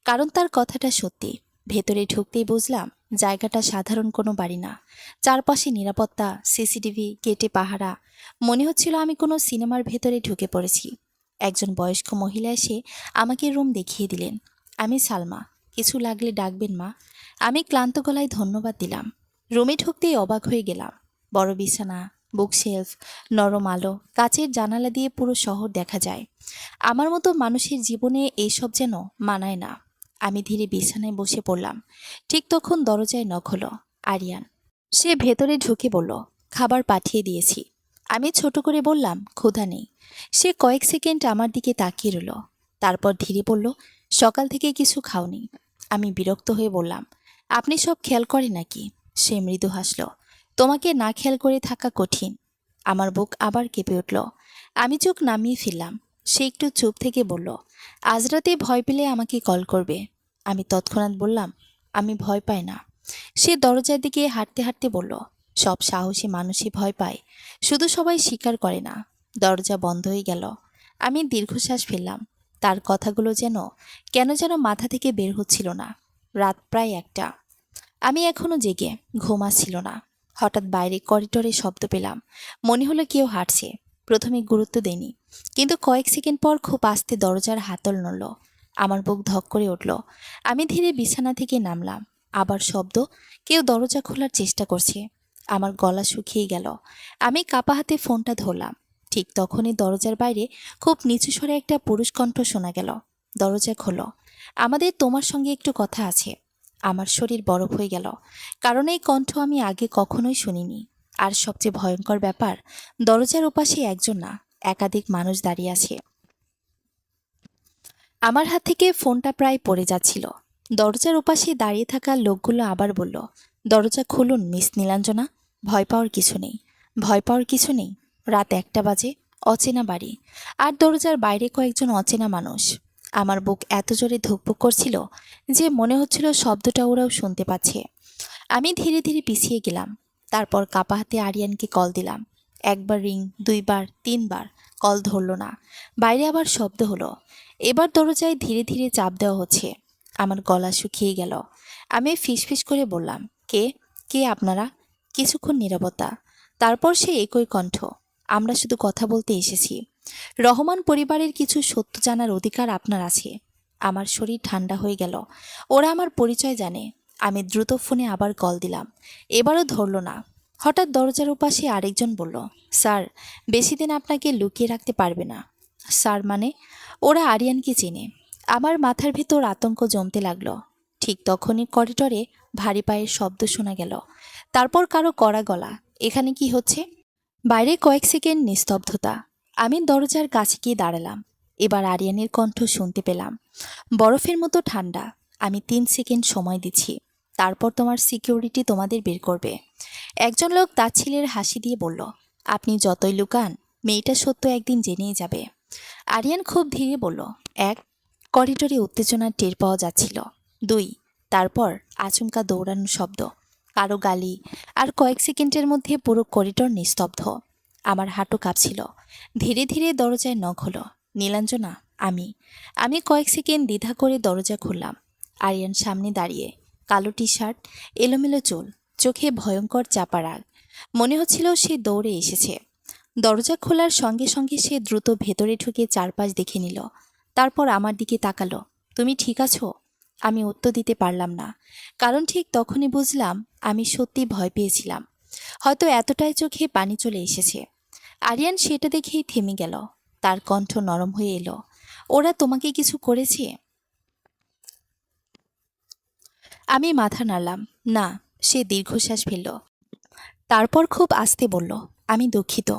কারণ তার কথাটা সত্যি। ভেতরে ঢুকতেই বুঝলাম জায়গাটা সাধারণ কোনো বাড়ি না। চারপাশে নিরাপত্তা, সিসিটিভি, গেটে পাহারা। মনে হচ্ছিল আমি কোনো সিনেমার ভেতরে ঢুকে পড়েছি। একজন বয়স্ক মহিলা এসে আমাকে রুম দেখিয়ে দিলেন। আমি সালমা, কিছু লাগলে ডাকবেন মা। আমি ক্লান্ত গলায় ধন্যবাদ দিলাম। রুমে ঢুকতেই অবাক হয়ে গেলাম। বড় বিছানা, বুকশেলফ, নরম আলো, কাচের জানালা দিয়ে পুরো শহর দেখা যায়। আমার মতো মানুষের জীবনে এইসব যেন মানায় না। আমি ধীরে বিছানায় বসে পড়লাম। ঠিক তখন দরজায় নক হলো। আরিয়ান। সে ভেতরে ঢুকে বলল, খাবার পাঠিয়ে দিয়েছি। আমি ছোট করে বললাম, ক্ষুধা নেই। সে কয়েক সেকেন্ড আমার দিকে তাকিয়ে রইল। তারপর ধীরে বলল, সকাল থেকে কিছু খাওনি। আমি বিরক্ত হয়ে বললাম, আপনি সব খেয়াল করেন নাকি? সে মৃদু হাসল। তোমাকে না খেয়াল করে থাকা কঠিন। আমার বুক আবার কেঁপে উঠল। আমি চোখ নামিয়ে ফেললাম। সে একটু চুপ থেকে বলল, আজ রাতে ভয় পেলে আমাকে কল করবে। আমি তৎক্ষণাৎ বললাম, আমি ভয় পাই না। সে দরজার দিকে হাঁটতে হাঁটতে বলল, সব সাহসী মানুষই ভয় পায়, শুধু সবাই স্বীকার করে না। দরজা বন্ধ হয়ে গেল। আমি দীর্ঘশ্বাস ফেললাম। তার কথাগুলো কেন যেন মাথা থেকে বের হচ্ছিল না। রাত প্রায় 1টা। আমি এখনো জেগে, ঘুম আসছিল না। হঠাৎ বাইরে করিডোরে শব্দ পেলাম। মনে হলো কেউ হাঁটছে। প্রথমে গুরুত্ব দেইনি, কিন্তু কয়েক সেকেন্ড পর খুব আস্তে দরজার হাতল নড়ল। আমার বুক ধক করে উঠল। আমি ধীরে বিছানা থেকে নামলাম। আবার শব্দ, কেউ দরজা খোলার চেষ্টা করছে। আমার গলা শুকিয়ে গেল। আমি কাপা হাতে ফোনটা ধরলাম। ঠিক তখনই দরজার বাইরে খুব নিচু স্বরে একটা পুরুষ কণ্ঠ শোনা গেল, দরজা খোলো, আমাদের তোমার সঙ্গে একটু কথা আছে। আমার শরীর বরফ হয়ে গেল, কারণ এই কণ্ঠ আমি আগে কখনোই শুনিনি। আর সবচেয়ে ভয়ঙ্কর ব্যাপার, দরজার ওপাশে একজন না, একাধিক মানুষ দাঁড়িয়ে আছে। আমার হাত থেকে ফোনটা প্রায় পড়ে যাচ্ছিল। দরজার ওপাশে দাঁড়িয়ে থাকা লোকগুলো আবার বলল, দরজা খুলুন মিস নীলাঞ্জনা। ভয় পাওয়ার কিছু নেই, ভয় পাওয়ার কিছু নেই। রাত 1টা বাজে, অচেনা বাড়ি, আর দরজার বাইরে কয়েকজন অচেনা মানুষ। আমার বুক এত জোরে ধুকপুক করছিল যে মনে হচ্ছিল শব্দটা ওরাও শুনতে পাচ্ছে। আমি ধীরে ধীরে পিছিয়ে গেলাম। তারপর কাপা হাতে আরিয়ানকে কল দিলাম। একবার রিং, 2বার, 3বার। কল ধরল না। বাইরে আবার শব্দ হলো। এবার দরজায় ধীরে ধীরে চাপ দেওয়া হচ্ছে। আমার গলা শুকিয়ে গেল। আমি ফিসফিস করে বললাম, কে? কে আপনারা? কিছুক্ষণ নীরবতা। তারপর সে একই কণ্ঠ, আমরা শুধু কথা বলতে এসেছি। রহমান পরিবারের কিছু সত্য জানার অধিকার আপনার আছে। আমার শরীর ঠান্ডা হয়ে গেল। ওরা আমার পরিচয় জানে। আমি দ্রুত ফোনে আবার কল দিলাম। এবারও ধরল না। হঠাৎ দরজার ওপাশে আরেকজন বলল, স্যার, বেশি দিন আপনাকে লুকিয়ে রাখতে পারবে না। স্যার মানে? ওরা আরিয়ানকে চেনে। আমার মাথার ভেতর আতঙ্ক জমতে লাগলো। ঠিক তখনই করিডোরে ভারী পায়ের শব্দ শোনা গেল। তারপর কারো কড়া গলা, এখানে কি হচ্ছে? বাইরে কয়েক সেকেন্ড নিস্তব্ধতা। আমি দরজার কাছে গিয়ে দাঁড়ালাম। এবার আরিয়ানের কণ্ঠ শুনতে পেলাম, বরফের মতো ঠান্ডা। আমি 3 সেকেন্ড সময় দিচ্ছি, তারপর তোমার সিকিউরিটি তোমাদের বের করবে। একজন লোক তাচ্ছিলের হাসি দিয়ে বলল, আপনি যতই লুকান, মেয়েটা সত্য একদিন জেনেই যাবে। আরিয়ান খুব ধীরে বলল, 1, করিডোরে উত্তেজনা টের পাওয়া যাচ্ছিল। 2, তারপর আচমকা দৌড়ানোর শব্দ, কারো গালি, আর কয়েক সেকেন্ডের মধ্যে পুরো করিডোর নিস্তব্ধ। আমার হাঁটু কাঁপছিল। ধীরে ধীরে দরজায় নখ হলো। নীলাঞ্জনা, আমি কয়েক সেকেন্ড দ্বিধা করে দরজা খুললাম। আরিয়ান সামনে দাঁড়িয়ে, কালো টি শার্ট, এলোমেলো চুল, চোখে ভয়ঙ্কর চাপা রাগ। মনে হচ্ছিল সে দৌড়ে এসেছে। দরজা খোলার সঙ্গে সঙ্গে সে দ্রুত ভেতরে ঢুকে চারপাশ দেখে নিল। তারপর আমার দিকে তাকালো, তুমি ঠিক আছো? আমি উত্তর দিতে পারলাম না, কারণ ঠিক তখনই বুঝলাম আমি সত্যি ভয় পেয়েছিলাম। হয়তো এতটাই চোখে পানি চলে এসেছে। আরিয়ান সেটা দেখেই থেমে গেল। তার কণ্ঠ নরম হয়ে এলো, ওরা তোমাকে কিছু করেছে? আমি মাথা নাড়লাম, না। সে দীর্ঘশ্বাস ফেলল। তারপর খুব আস্তে বলল, আমি দুঃখিত।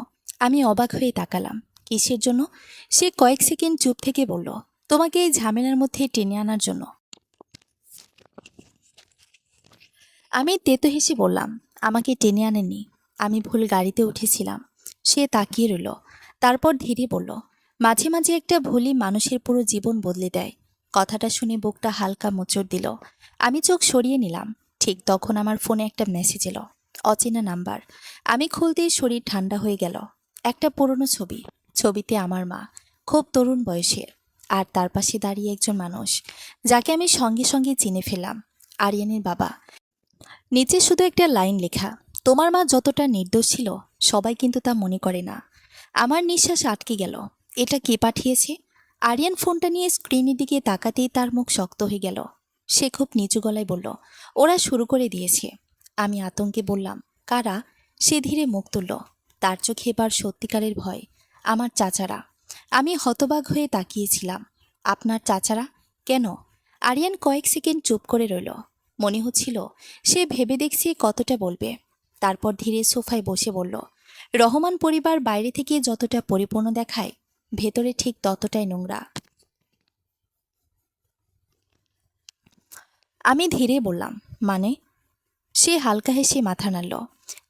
আমি অবাক হয়ে তাকালাম, কিসের জন্য? সে কয়েক সেকেন্ড চুপ থেকে বলল, তোমাকে এই ঝামেলার মধ্যে টেনে আনার জন্য। আমি তেতো হেসে বললাম, আমাকে টেনে আনেননি, আমি ভুল গাড়িতে উঠেছিলাম। সে তাকিয়ে রইল। তারপর ধীরে বলল, মাঝে মাঝে একটা ভুলই মানুষের পুরো জীবন বদলে দেয়। কথাটা শুনে বুকটা হালকা মোচড় দিল। আমি চোখ সরিয়ে নিলাম। ঠিক তখন আমার ফোনে একটা মেসেজ এলো, অচেনা নাম্বার। আমি খুলতেই শরীর ঠান্ডা হয়ে গেল। একটা পুরনো ছবি, ছবিতে আমার মা, খুব তরুণ বয়সের, আর তার পাশে দাঁড়িয়ে একজন মানুষ যাকে আমি সঙ্গে সঙ্গে চিনে ফেললাম, আরিয়ানের বাবা। নিচে শুধু একটা লাইন লেখা, তোমার মা যতটা নির্দোষ ছিল সবাই কিন্তু তা মনে করে না। আমার নিঃশ্বাস আটকে গেল। এটা কে পাঠিয়েছে? আরিয়ান ফোনটা নিয়ে স্ক্রিনের দিকে তাকাতেই তার মুখ শক্ত হয়ে গেল। সে খুব নিচু গলায় বলল, ওরা শুরু করে দিয়েছে। আমি আতঙ্কে বললাম, কারা? সে ধীরে মুখ তুলল। তার চোখে এবার সত্যিকারের ভয়। আমার চাচারা। আমি হতবাক হয়ে তাকিয়েছিলাম। আপনার চাচারা? কেন? আরিয়ান কয়েক সেকেন্ড চুপ করে রইল। মনে হচ্ছিল সে ভেবে দেখছে কতটা বলবে। তারপর ধীরে সোফায় বসে বলল, রহমান পরিবার বাইরে থেকে যতটা পরিপূর্ণ দেখায়, ভেতরে ঠিক ততটাই নোংরা। আমি ধীরে বললাম, মানে? সে হালকা হেসে মাথা নাড়ল।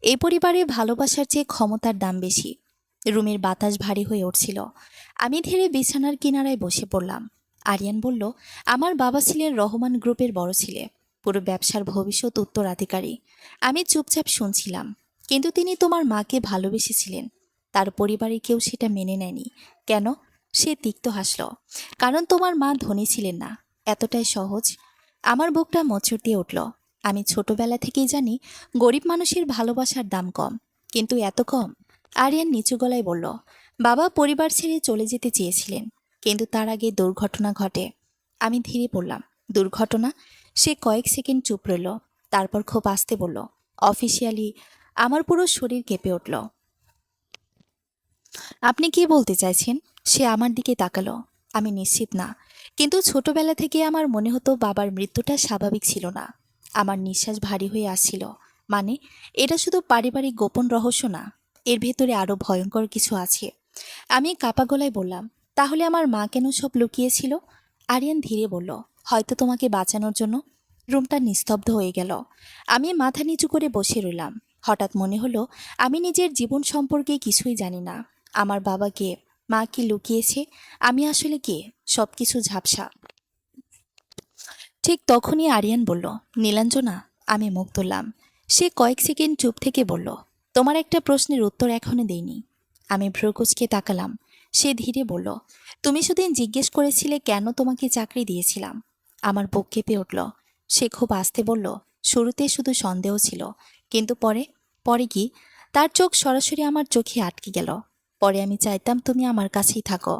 এই পরিবারে ভালোবাসার চেয়ে ক্ষমতার দাম বেশি। রুমের বাতাস ভারী হয়ে উঠছিল। আমি ধীরে বিছানার কিনারায় বসে পড়লাম। আরিয়ান বলল, আমার বাবা ছিলেন রহমান গ্রুপের বড় ছেলে, পুরো ব্যবসার ভবিষ্যৎ উত্তরাধিকারী। আমি চুপচাপ শুনছিলাম। কিন্তু তিনি তোমার মাকে ভালোবেসেছিলেন। তার পরিবারে কেউ সেটা মেনে নেয়নি। কেন? সে তিক্ত হাসল। কারণ তোমার মা ধনী ছিলেন না। এতটাই সহজ। আমার বুকটা মোচড় দিয়ে উঠল। আমি ছোটবেলা থেকেই জানি গরিব মানুষের ভালোবাসার দাম কম, কিন্তু এত কম? আরিয়ান নিচু গলায় বলল, বাবা পরিবার ছেড়ে চলে যেতে চেয়েছিলেন, কিন্তু তার আগে দুর্ঘটনা ঘটে। আমি ধীরে বললাম, দুর্ঘটনা? সে কয়েক সেকেন্ড চুপ রইল। তারপর খুব আস্তে বলল, অফিসিয়ালি। আমার পুরো শরীর কেঁপে উঠল। আপনি কি বলতে চাইছেন? সে আমার দিকে তাকালো। আমি নিশ্চিত না, কিন্তু ছোটবেলা থেকে আমার মনে হতো বাবার মৃত্যুটা স্বাভাবিক ছিল না। আমার নিঃশ্বাস ভারী হয়ে আসছিল। মানে, এটা শুধু পারিবারিক গোপন রহস্য না, এর ভেতরে আরো ভয়ঙ্কর কিছু আছে। আমি কাপা গলায় বললাম, তাহলে আমার মা কেন সব লুকিয়েছিল? আরিয়ান ধীরে বলল, হয়তো তোমাকে বাঁচানোর জন্য। রুমটা নিস্তব্ধ হয়ে গেল। আমি মাথা নিচু করে বসে রইলাম। হঠাৎ মনে হলো আমি নিজের জীবন সম্পর্কে কিছুই জানি না। আমার বাবা কে? মা কি লুকিয়েছে? আমি আসলে কে? সবকিছু ঝাপসা। ঠিক তখনই আরিয়ান বলল, নীলাঞ্জনা। আমি মুখ তুললাম। সে কয়েক সেকেন্ড চুপ থেকে বলল, তোমার একটা প্রশ্নের উত্তর এখনো দেইনি। আমি ভ্রুকুচকে তাকালাম। সে ধীরে বলল, তুমি সেদিন জিজ্ঞেস করেছিলে কেন তোমাকে চাকরি দিয়েছিলাম। আমার বুক কেঁপে উঠল। সে খুব আস্তে বলল, শুরুতে শুধু সন্দেহ ছিল, কিন্তু পরে? পরে কি? তার চোখ সরাসরি আমার চোখে আটকে গেল। পরে আমি চাইতাম তুমি আমার কাছেই থাকো।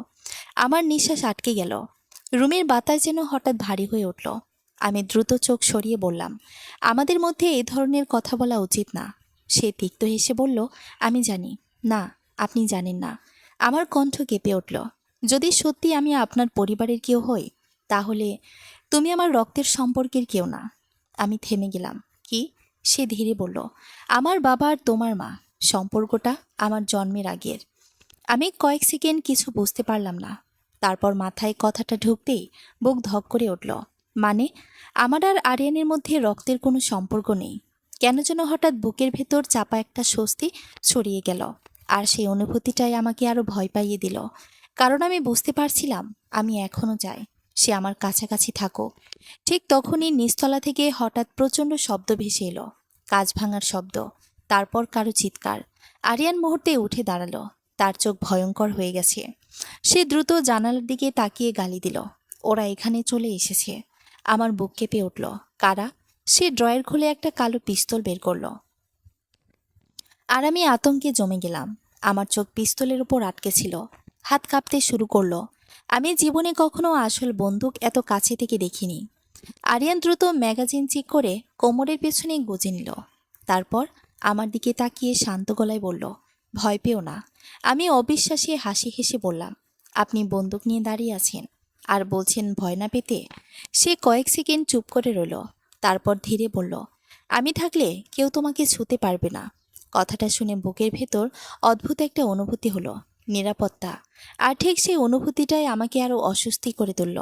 আমার নিঃশ্বাস আটকে গেল। রুমের বাতাস যেন হঠাৎ ভারী হয়ে উঠল। আমি দ্রুত চোখ সরিয়ে বললাম, আমাদের মধ্যে এই ধরনের কথা বলা উচিত না। সে তিক্ত হেসে বলল, আমি জানি। না, আপনি জানেন না। আমার কণ্ঠ কেঁপে উঠল। যদি সত্যি আমি আপনার পরিবারের কেউ হই, তাহলে তুমি আমার রক্তের সম্পর্কের কেউ না। আমি থেমে গেলাম। কি? সে ধীরে বলল, আমার বাবা আর তোমার মা সম্পর্কটা আমার জন্মের আগের। আমি কয়েক সেকেন্ড কিছু বুঝতে পারলাম না। তারপর মাথায় কথাটা ঢুকতেই বুক ধক করে উঠল। মানে, আমার আর আরিয়ানের মধ্যে রক্তের কোনো সম্পর্ক নেই। কেন যেন হঠাৎ বুকের ভেতর চাপা একটা স্বস্তি ছড়িয়ে গেল। আর সেই অনুভূতিটাই আমাকে আরো ভয় পাইয়ে দিল। কারণ আমি বুঝতে পারছিলাম আমি এখনো চাই সে আমার কাছাকাছি থাকুক। ঠিক তখনই নিচতলা থেকে হঠাৎ প্রচণ্ড শব্দ ভেসে এলো। কাঁচ ভাঙার শব্দ। তারপর কারো চিৎকার। আরিয়ান মুহূর্তে উঠে দাঁড়ালো। তার চোখ ভয়ঙ্কর হয়ে গেছে। সে দ্রুত জানালার দিকে তাকিয়ে গালি দিল, ওরা এখানে চলে এসেছে। আমার বুক কেঁপে উঠল। কারা? সে ড্রয়ার খুলে একটা কালো পিস্তল বের করলো। আর আমি আতঙ্কে জমে গেলাম। আমার চোখ পিস্তলের উপর আটকে ছিল। হাত কাঁপতে শুরু করলো। আমি জীবনে কখনো আসল বন্দুক এত কাছে থেকে দেখিনি। আরিয়ান দ্রুত ম্যাগাজিন চেক করে কোমরের পেছনে গুজে নিল। তারপর আমার দিকে তাকিয়ে শান্ত গলায় বলল, ভয় পেও না। আমি অবিশ্বাসে হাসি হেসে বললাম, আপনি বন্দুক নিয়ে দাঁড়িয়ে আছেন আর বলছেন ভয় না পেতে? সে কয়েক সেকেন্ড চুপ করে রইল। তারপর ধীরে বলল, আমি থাকলে কেউ তোমাকে ছুতে পারবে না। কথাটা শুনে বুকের ভেতর অদ্ভুত একটা অনুভূতি হলো, নিরাপত্তা। আর ঠিক সেই অনুভূতিটাই আমাকে আরো অস্বস্তি করে তুলল।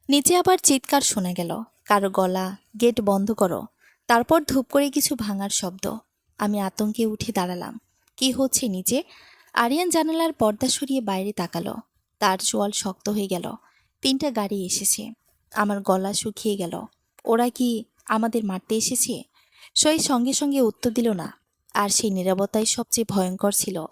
নিচে আবার চিৎকার শোনা গেল, কারো গলা, গেট বন্ধ করো। তারপর ধূপ করে কিছু ভাঙার শব্দ। আমি আতঙ্কে উঠে দাঁড়ালাম। কি হচ্ছে নিচে? আরিয়ান জানালার পর্দা সরিয়ে বাইরে তাকালো। তার চোয়াল শক্ত হয়ে গেল। 3টা গাড়ি এসেছে। আমার গলা শুকিয়ে গেল। ওরা কি আমাদের মারতে এসেছে? সই সঙ্গে সঙ্গে উত্তর দিল না। আর সেই নীরবতাই সবচেয়ে ভয়ঙ্কর ছিল।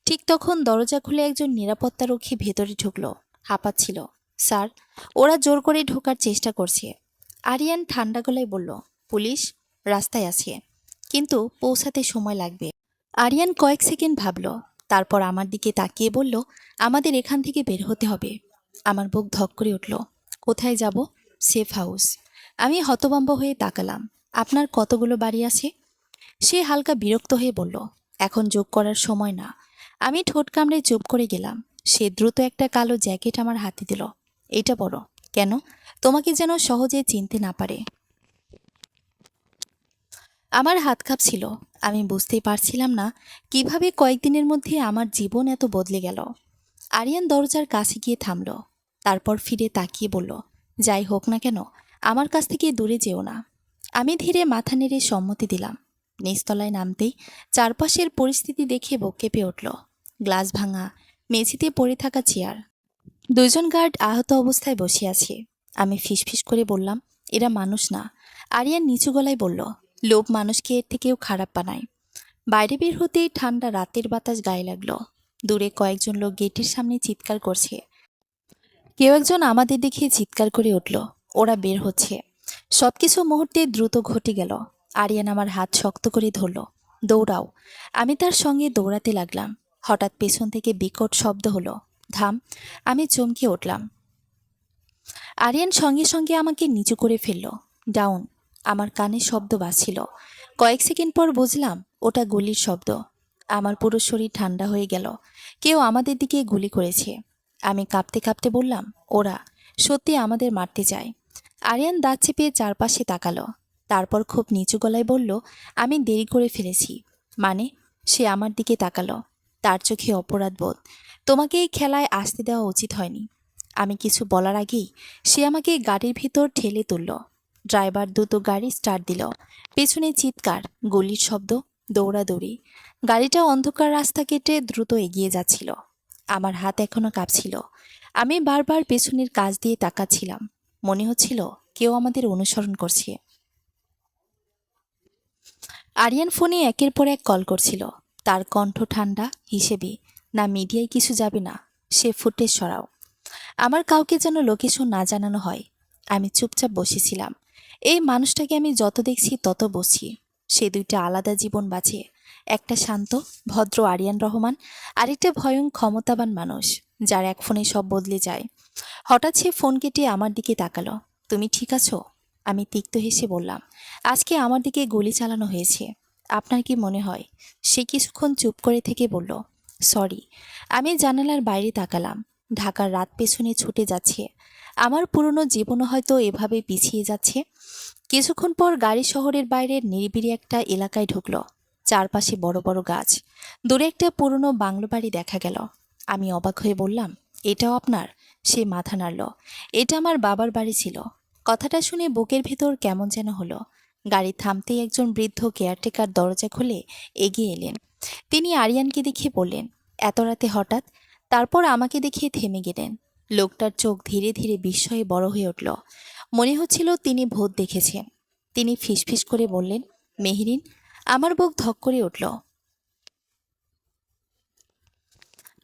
ঠিক তখন দরজা খুলে একজন নিরাপত্তারক্ষী ভেতরে ঢুকলো, হাঁপাচ্ছিল। স্যার, ওরা জোর করে ঢোকার চেষ্টা করছে। আরিয়ান ঠান্ডা গলায় বলল, পুলিশ রাস্তায় আছে, কিন্তু পৌঁছাতে সময় লাগবে। আরিয়ান কয়েক সেকেন্ড ভাবল, তারপর আমার দিকে তাকিয়ে বলল, আমাদের এখান থেকে বের হতে হবে। আমার বুক ধক করে উঠল। কোথায় যাব? Safe house. আমি হতভম্ব হয়ে তাকালাম। আপনার কতগুলো বাড়ি আছে? সে হালকা বিরক্ত হয়ে বলল, এখন যোগ করার সময় না। আমি ঠোঁট কামড়ে চুপ করে গেলাম। সে দ্রুত একটা কালো জ্যাকেট আমার হাতে দিল। এটা পরো। কেন? তোমাকে যেন সহজে চিনতে না পারে। আমার হাত কাঁপছিল। আমি বুঝতেই পারছিলাম না কিভাবে কয়েকদিনের মধ্যে আমার জীবন এত বদলে গেল। আরিয়ান দরজার কাছে গিয়ে থামল। তারপর ফিরে তাকিয়ে বলল, যাই হোক না কেন, আমার কাছ থেকে দূরে যেও না। আমি ধীরে মাথা নেড়ে সম্মতি দিলাম। নিচতলায় নামতেই চারপাশের পরিস্থিতি দেখে বুক কেঁপে উঠল। গ্লাস ভাঙা, মেঝেতে পড়ে থাকা চেয়ার, দুজন গার্ড আহত অবস্থায় বসে আছে। আমি ফিসফিস করে বললাম, এরা মানুষ না। আরিয়ান নিচু গলায় বলল, লোভ মানুষকে এর থেকেও খারাপ বানায়। বাইরে বের হতেই ঠান্ডা রাতের বাতাস গায়ে লাগলো। দূরে কয়েকজন লোক গেটের সামনে চিৎকার করছে। কেউ একজন আমাদের দেখে চিৎকার করে উঠল, ওরা বের হচ্ছে। সবকিছু মুহূর্তে দ্রুত ঘটে গেল। আরিয়ান আমার হাত শক্ত করে ধরল। দৌড়াও। আমি তার সঙ্গে দৌড়াতে লাগলাম। হঠাৎ পেছন থেকে বিকট শব্দ হলো, থাম। আমি চমকে উঠলাম। আরিয়ান সঙ্গে সঙ্গে আমাকে নিচু করে ফেলল। ডাউন। আমার কানে শব্দ বাজছিল। কয়েক সেকেন্ড পর বুঝলাম ওটা গুলির শব্দ। আমার পুরো শরীর ঠান্ডা হয়ে গেল। কেউ আমাদের দিকে গুলি করেছে। আমি কাঁপতে কাঁপতে বললাম, ওরা সত্যি আমাদের মারতে চায়। আরিয়ান দাঁত চেপে চারপাশে তাকালো। তারপর খুব নিচু গলায় বলল, আমি দেরি করে ফেলেছি। মানে? সে আমার দিকে তাকালো। তার চোখে অপরাধবোধ। তোমাকে এই খেলায় আসতে দেওয়া উচিত হয়নি। আমি কিছু বলার আগেই সে আমাকে গাড়ির ভিতর ঠেলে তুলল। ড্রাইভার দ্রুত গাড়ি স্টার্ট দিল। পেছনে চিৎকার, গুলির শব্দ, দৌড়াদৌড়ি। গাড়িটা অন্ধকার রাস্তা কেটে দ্রুত এগিয়ে যাচ্ছিল। আমার হাত এখনো কাঁপছিল। আমি বারবার পেছনের কাজ দিয়ে তাকাচ্ছিলাম। মনে হচ্ছিল কেউ আমাদের অনুসরণ করছে। আরিয়ান ফোনে একের পর এক কল করছিল। তার কণ্ঠ ঠান্ডা, হিসেবে, না মিডিয়ায় কিছু যাবে না, সে ফুটেজ সরাও। আমার কাউকে যেন লোকেশন না জানানো হয়। আমি চুপচাপ বসেছিলাম। এই মানুষটাকে আমি যত দেখছি তত বসছি। সে দুইটা আলাদা জীবন বাঁচে। একটা শান্ত, ভদ্র আরিয়ান রহমান, আরেকটা ভয়ং ক্ষমতাবান মানুষ, যার এক ফোনে সব বদলে যায়। হঠাৎ সে ফোন কেটে আমার দিকে তাকালো। তুমি ঠিক আছো? আমি তিক্ত হেসে বললাম, আজকে আমার দিকে গুলি চালানো হয়েছে। আপনার কি মনে হয়? সে কিছুক্ষণ চুপ করে থেকে বলল, সরি। আমি জানালার বাইরে তাকালাম। ঢাকার রাত পেছনে ছুটে যাচ্ছে। আমার পুরনো জীবনও হয়তো এভাবে পিছিয়ে যাচ্ছে। কিছুক্ষণ পর গাড়ি শহরের বাইরের নিরিবিলি একটা এলাকায় ঢুকলো। চারপাশে বড় বড় গাছ। দূরে একটা পুরনো বাংলো বাড়ি দেখা গেল। আমি অবাক হয়ে বললাম, এটাও আপনার? সে মাথা নাড়ল। এটা আমার বাবার বাড়ি ছিল। কথাটা শুনে বুকের ভেতর কেমন যেন হলো। গাড়ি থামতেই একজন বৃদ্ধ কেয়ারটেকার দরজা খুলে এগিয়ে এলেন। তিনি আরিয়ানকে দেখে বললেন, এত রাতে হঠাৎ? তারপর আমাকে দেখে থেমে গেলেন। লোকটার চোখ ধীরে ধীরে বিস্ময়ে বড় হয়ে উঠল। মনে হচ্ছিল তিনি ভূত দেখেছেন। তিনি ফিসফিস করে বললেন, মেহরিন। আমার বুক ধক করে উঠল।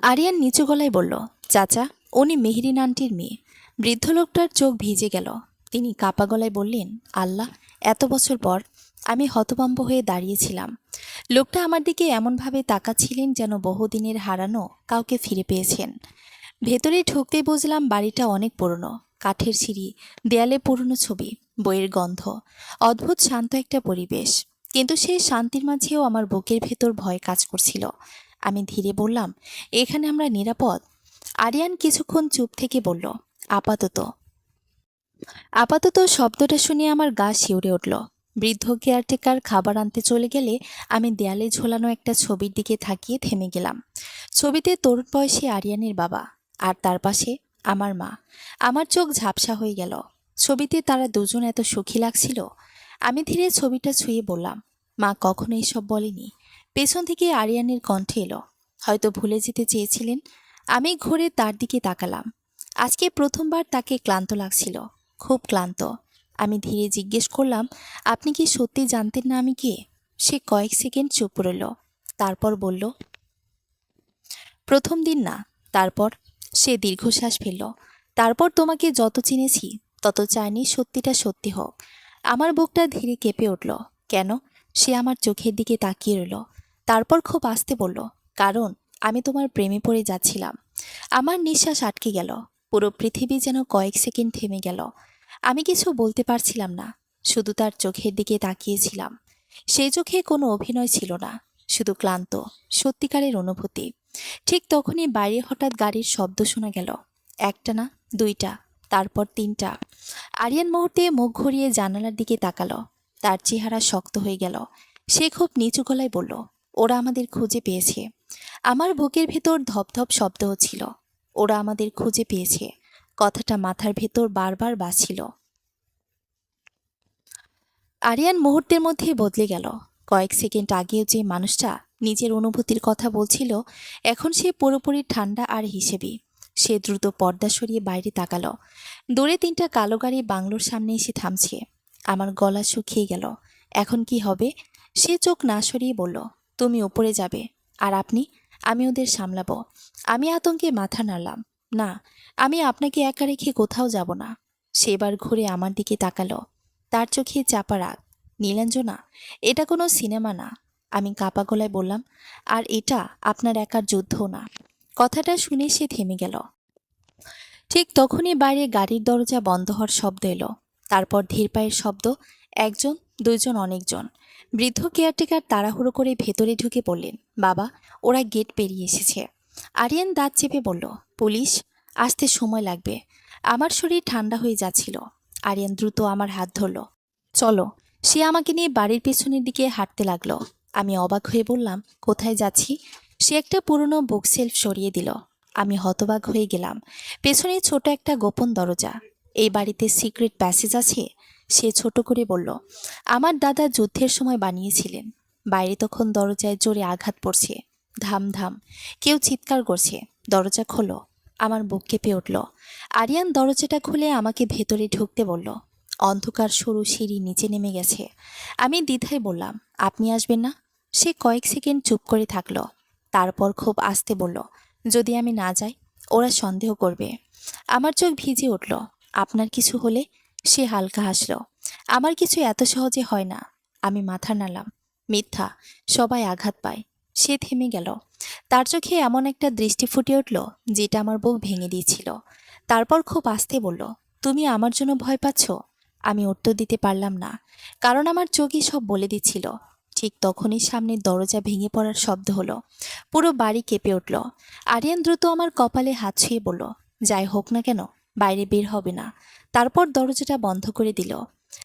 আরিয়ান নিচু গলায় বলল, চাচা, উনি মেহরিন আন্টির মেয়ে। বৃদ্ধ লোকটার চোখ ভিজে গেল। তিনি কাপা গলায় বললেন, আল্লাহ, এত বছর পর। আমি হতভম্ব হয়ে দাঁড়িয়েছিলাম। লোকটা আমার দিকে এমনভাবে তাকাচ্ছিলেন যেন বহুদিনের হারানো কাউকে ফিরে পেয়েছেন। ভেতরে ঢুকতেই বুঝলাম বাড়িটা অনেক পুরনো। কাঠের সিঁড়ি, দেয়ালে পুরনো ছবি, বইয়ের গন্ধ। অদ্ভুত শান্ত একটা পরিবেশ। কিন্তু সেই শান্তির মাঝেও আমার বুকের ভেতর ভয় কাজ করছিল। আমি ধীরে বললাম, এখানে আমরা নিরাপদ? আরিয়ান কিছুক্ষণ চুপ থেকে বলল, আপাতত। আপাতত শব্দটা শুনে আমার গা শিউরে উঠল। বৃদ্ধ কেয়ারটেকার খাবার আনতে চলে গেলে আমি দেয়ালে ঝোলানো একটা ছবির দিকে তাকিয়ে থেমে গেলাম। ছবিতে তরুণ বয়সী আরিয়ানের বাবা, আর তার পাশে আমার মা। আমার চোখ ঝাপসা হয়ে গেল। ছবিতে তারা দুজন এত সুখী লাগছিল। আমি ধীরে ছবিটা ছুঁয়ে বললাম, মা কখনো এসব বলেনি। পেছন থেকে আরিয়ানের কণ্ঠে এলো, হয়তো ভুলে যেতে চেয়েছিলেন। আমি ঘুরে তার দিকে তাকালাম। আজকে প্রথমবার তাকে ক্লান্ত লাগছিল, খুব ক্লান্ত। আমি ধীরে জিজ্ঞেস করলাম, আপনি কি সত্যি জানতেন না আমি কে? সে কয়েক সেকেন্ড চুপ রইল, তারপর বলল, প্রথম দিন না। তারপর? সে দীর্ঘশ্বাস ফেলল। তারপর তোমাকে যত চিনেছি তত চাইনি সত্যিটা সত্যি হোক। আমার বুকটা ধীরে কেঁপে উঠল। কেন? সে আমার চোখের দিকে তাকিয়ে রইল। তারপর খুব আস্তে বলল, কারণ আমি তোমার প্রেমে পড়ে যাচ্ছিলাম। আমার নিঃশ্বাস আটকে গেল। পুরো পৃথিবী যেন কয়েক সেকেন্ড থেমে গেল। আমি কিছু বলতে পারছিলাম না, শুধু তার চোখের দিকে তাকিয়েছিলাম। সেই চোখে কোনো অভিনয় ছিল না, শুধু ক্লান্ত, সত্যিকারের অনুভূতি। ঠিক তখনই বাইরে হঠাৎ গাড়ির শব্দ শোনা গেল। একটা না, দুইটা, তারপর তিনটা। আরিয়ান মুহূর্তে মুখ ঘুরিয়ে জানালার দিকে তাকালো। তার চেহারা শক্ত হয়ে গেল। সে খুব নিচু গলায় বলল, ওরা আমাদের খুঁজে পেয়েছে। আমার বুকের ভেতর ধপধপ শব্দ হচ্ছিল। ওরা আমাদের খুঁজে পেয়েছে। কথাটা মাথার ভেতর বারবার বাজছিল। আরিয়ান মুহূর্তের মধ্যে বদলে গেল। কয়েক সেকেন্ড আগেও যে মানুষটা নিজের অনুভূতির কথা বলছিল, এখন সে পুরোপুরি ঠান্ডা আর হিসেবি। সে দ্রুত পর্দা সরিয়ে বাইরে তাকালো। দূরে তিনটা কালো গাড়ি বাংলোর সামনে এসে থামছে। আমার গলা শুকিয়ে গেল। এখন কি হবে? সে চোখ না সরিয়ে বলল, তুমি উপরে যাবে, আর আপনি? আমি ওদের সামলাবো। আমি আতঙ্কে মাথা নাড়লাম। না, আমি আপনাকে একা রেখে কোথাও যাব না। সে এবার ঘুরে আমার দিকে তাকালো। তার চোখে চাপা রাগ। নীলাঞ্জনা, এটা কোনো সিনেমা না। আমি কাপা গলায় বললাম, আর এটা আপনার একার যুদ্ধও না। কথাটা শুনে সে থেমে গেল। ঠিক তখনই বাইরে গাড়ির দরজা বন্ধ হওয়ার শব্দ এলো। তারপর ধীর পায়ের শব্দ। একজন, দুইজন, অনেকজন। বৃদ্ধ কেয়ারটেকার তাড়াহুড়ো করে ভেতরে ঢুকে পড়লেন, বাবা, ওরা গেট পেরিয়ে এসেছে। আরিয়ান দাঁত চেপে বলল, পুলিশ? আসতে সময় লাগবে। আমার শরীর ঠান্ডা হয়ে যাচ্ছিল। আরিয়ান দ্রুত আমার হাত ধরল। চলো। সে আমাকে নিয়ে বাড়ির পেছনের দিকে হাঁটতে লাগলো। আমি অবাক হয়ে বললাম, কোথায় যাচ্ছি? সে একটা পুরনো বুক সেলফ সরিয়ে দিল। আমি হতবাক হয়ে গেলাম। পেছনে ছোট একটা গোপন দরজা। এই বাড়িতে সিক্রেট প্যাসেজ আছে? সে ছোট করে বলল, আমার দাদা যুদ্ধের সময় বানিয়েছিলেন। বাইরে তখন দরজায় জোরে আঘাত পড়ছে। ধাম ধাম। কেউ চিৎকার করছে, দরজা খোলো। আমার বুক কেঁপে উঠল। আরিয়ান দরজাটা খুলে আমাকে ভেতরে ঢুকতে বলল। অন্ধকার সরু সিঁড়ি নিচে নেমে গেছে। আমি দ্বিধায় বললাম, আপনি আসবেন না? সে কয়েক সেকেন্ড চুপ করে থাকলো। তারপর খুব আস্তে বলল, যদি আমি না যাই, ওরা সন্দেহ করবে। আমার চোখ ভিজে উঠল। আপনার কিছু হলে? সে হালকা হাসল। আমার কিছু এত সহজে হয় না। আমি মাথা নাড়লাম। মিথ্যা, সবাই আঘাত পায়। সে থেমে গেল। তার চোখে এমন একটা দৃষ্টি ফুটে উঠল যেটা আমার বুক ভেঙে দিয়েছিল। তারপর খুব আস্তে বলল, তুমি আমার জন্য ভয় পাচ্ছ? আমি উত্তর দিতে পারলাম না, কারণ আমার চোখই সব বলে দিচ্ছিল। ঠিক তখনই সামনের দরজা ভেঙে পড়ার শব্দ হলো। পুরো বাড়ি কেঁপে উঠল। আরিয়ান দ্রুত আমার কপালে হাত ছুঁয়ে বলল, যাই হোক না কেন, বাইরে বের হবে না। তারপর দরজাটা বন্ধ করে দিল।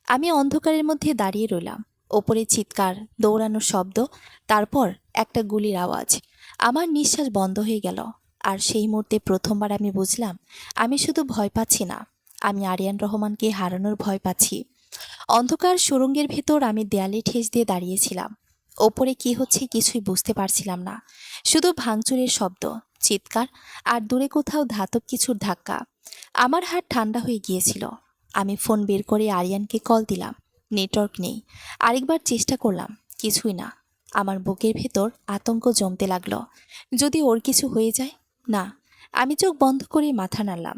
আমি অন্ধকারের মধ্যে দাঁড়িয়ে রইলাম। ওপরে চিৎকার, দৌড়ানোর শব্দ, তারপর একটা গুলির আওয়াজ। আমার নিঃশ্বাস বন্ধ হয়ে গেল। আর সেই মুহূর্তে প্রথমবার আমি বুঝলাম, আমি শুধু ভয় পাচ্ছি না, আমি আরিয়ান রহমানকে হারানোর ভয় পাচ্ছি। অন্ধকার সুড়ঙ্গের ভেতর আমি দেয়ালে ঠেস দিয়ে দাঁড়িয়েছিলাম। ওপরে কি হচ্ছে কিছুই বুঝতে পারছিলাম না। শুধু ভাঙচুরের শব্দ, চিৎকার, আর দূরে কোথাও ধাতব কিছুর ধাক্কা। আমার হাত ঠান্ডা হয়ে গিয়েছিল। আমি ফোন বের করে আরিয়ানকে কল দিলাম। নেটওয়ার্ক নেই। আরেকবার চেষ্টা করলাম, কিছুই না। আমার বুকের ভেতর আতঙ্ক জমতে লাগলো। যদি ওর কিছু হয়ে যায়? না। আমি চোখ বন্ধ করে মাথা নাড়লাম।